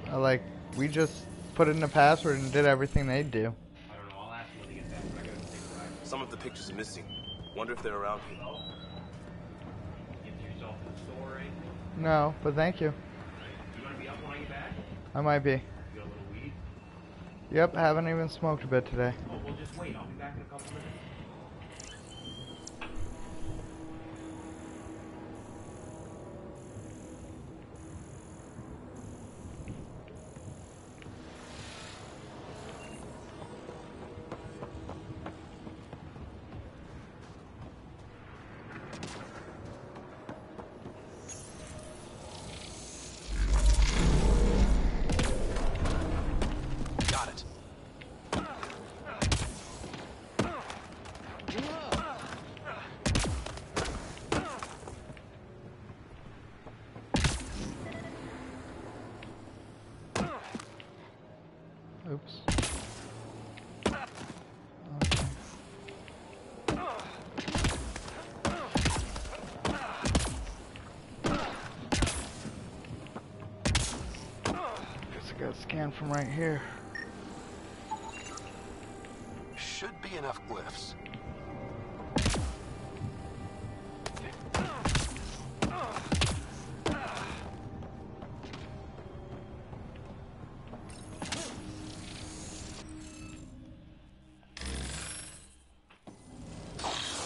We just put in the password and did everything they do. I don't know. I'll ask them when they get back, but I gotta take a ride. Some of the pictures are missing. Wonder if they're around here. Get yourself to the store or anything? No, but thank you. You gonna be up when I get back? I might be. You got a little weed? Yep, haven't even smoked a bit today. Oh, well, just wait. I'll be back in a couple minutes. Got it. Oops. Guess I gotta scan from right here. Should be enough glyphs.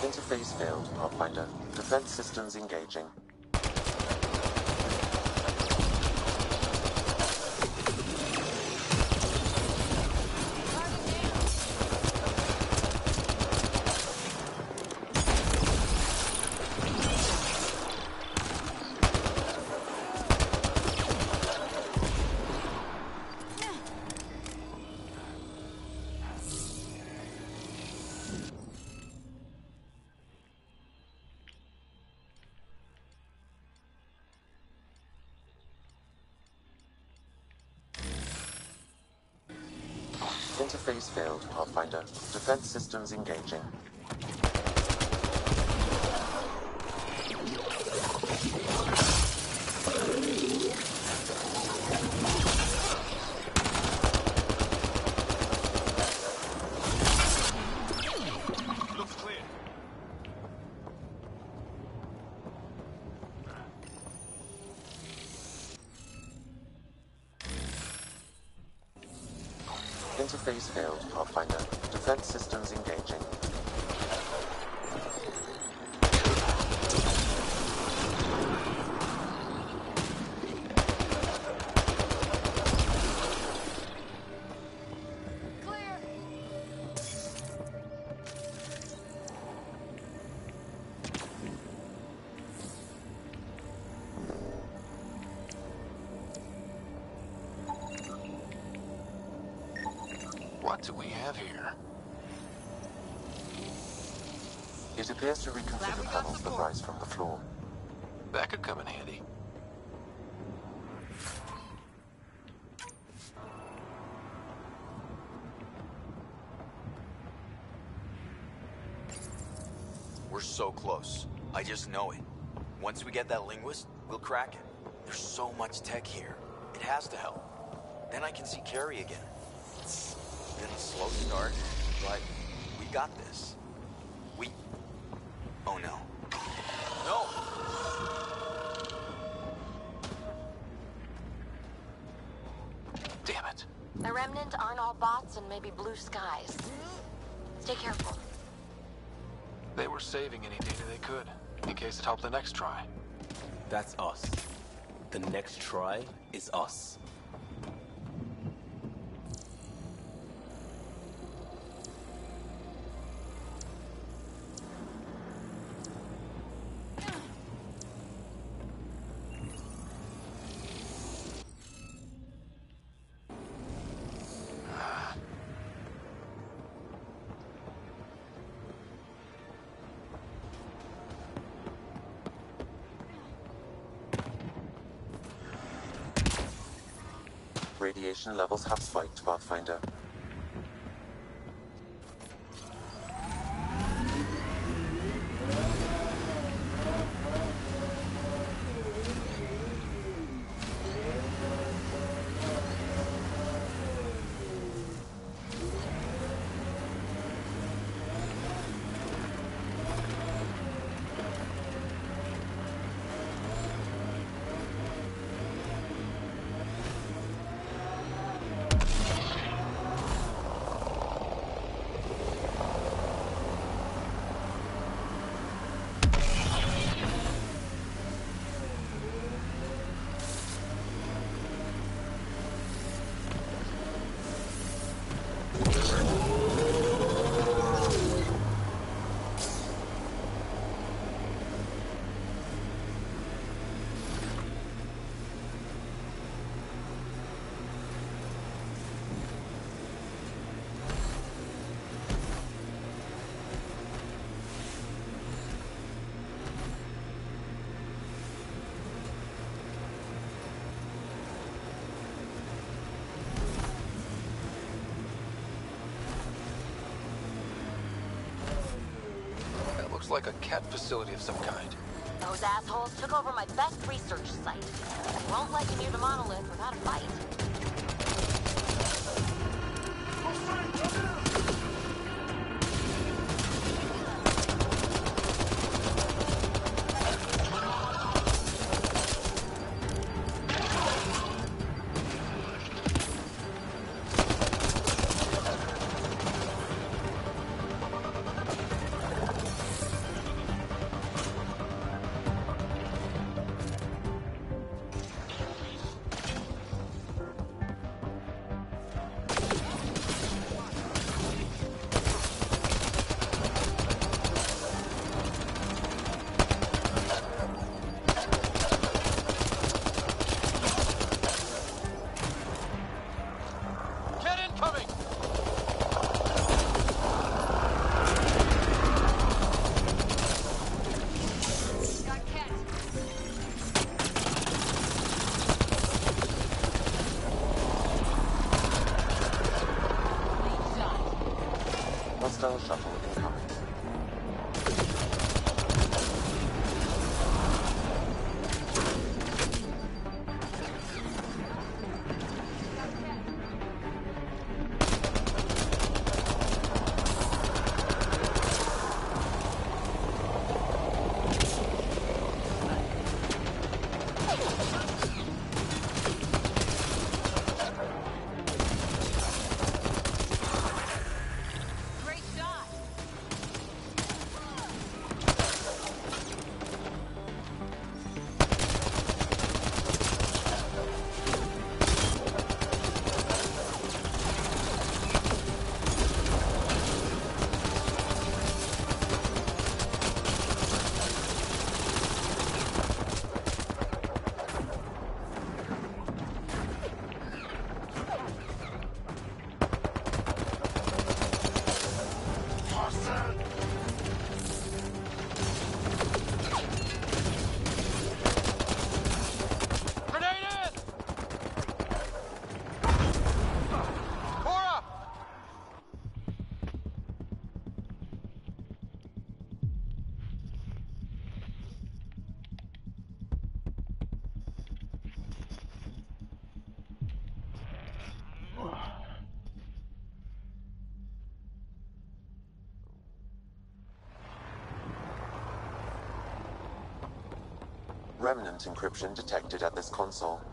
Interface failed, Pathfinder. Defense systems engaging. Interface failed, Pathfinder. Defense systems engaging. Looks clear. Interface failed, Pathfinder. Defense systems engaging. What do we have here? It appears to reconfigure panels that rise from the floor. That could come in handy. We're so close. I just know it. Once we get that linguist, we'll crack it. There's so much tech here. It has to help. Then I can see Carrie again. It's been a slow start, but we got this. Oh no. No! Damn it. The Remnant aren't all bots and maybe blue skies. Stay careful. They were saving any data they could, in case it helped the next try. That's us. The next try is us. Radiation levels have spiked, Pathfinder. Looks like a cat facility of some kind. Those assholes took over my best research site. They won't let you near the monolith without a fight. Hostile shuttle incoming. Remnant encryption detected at this console.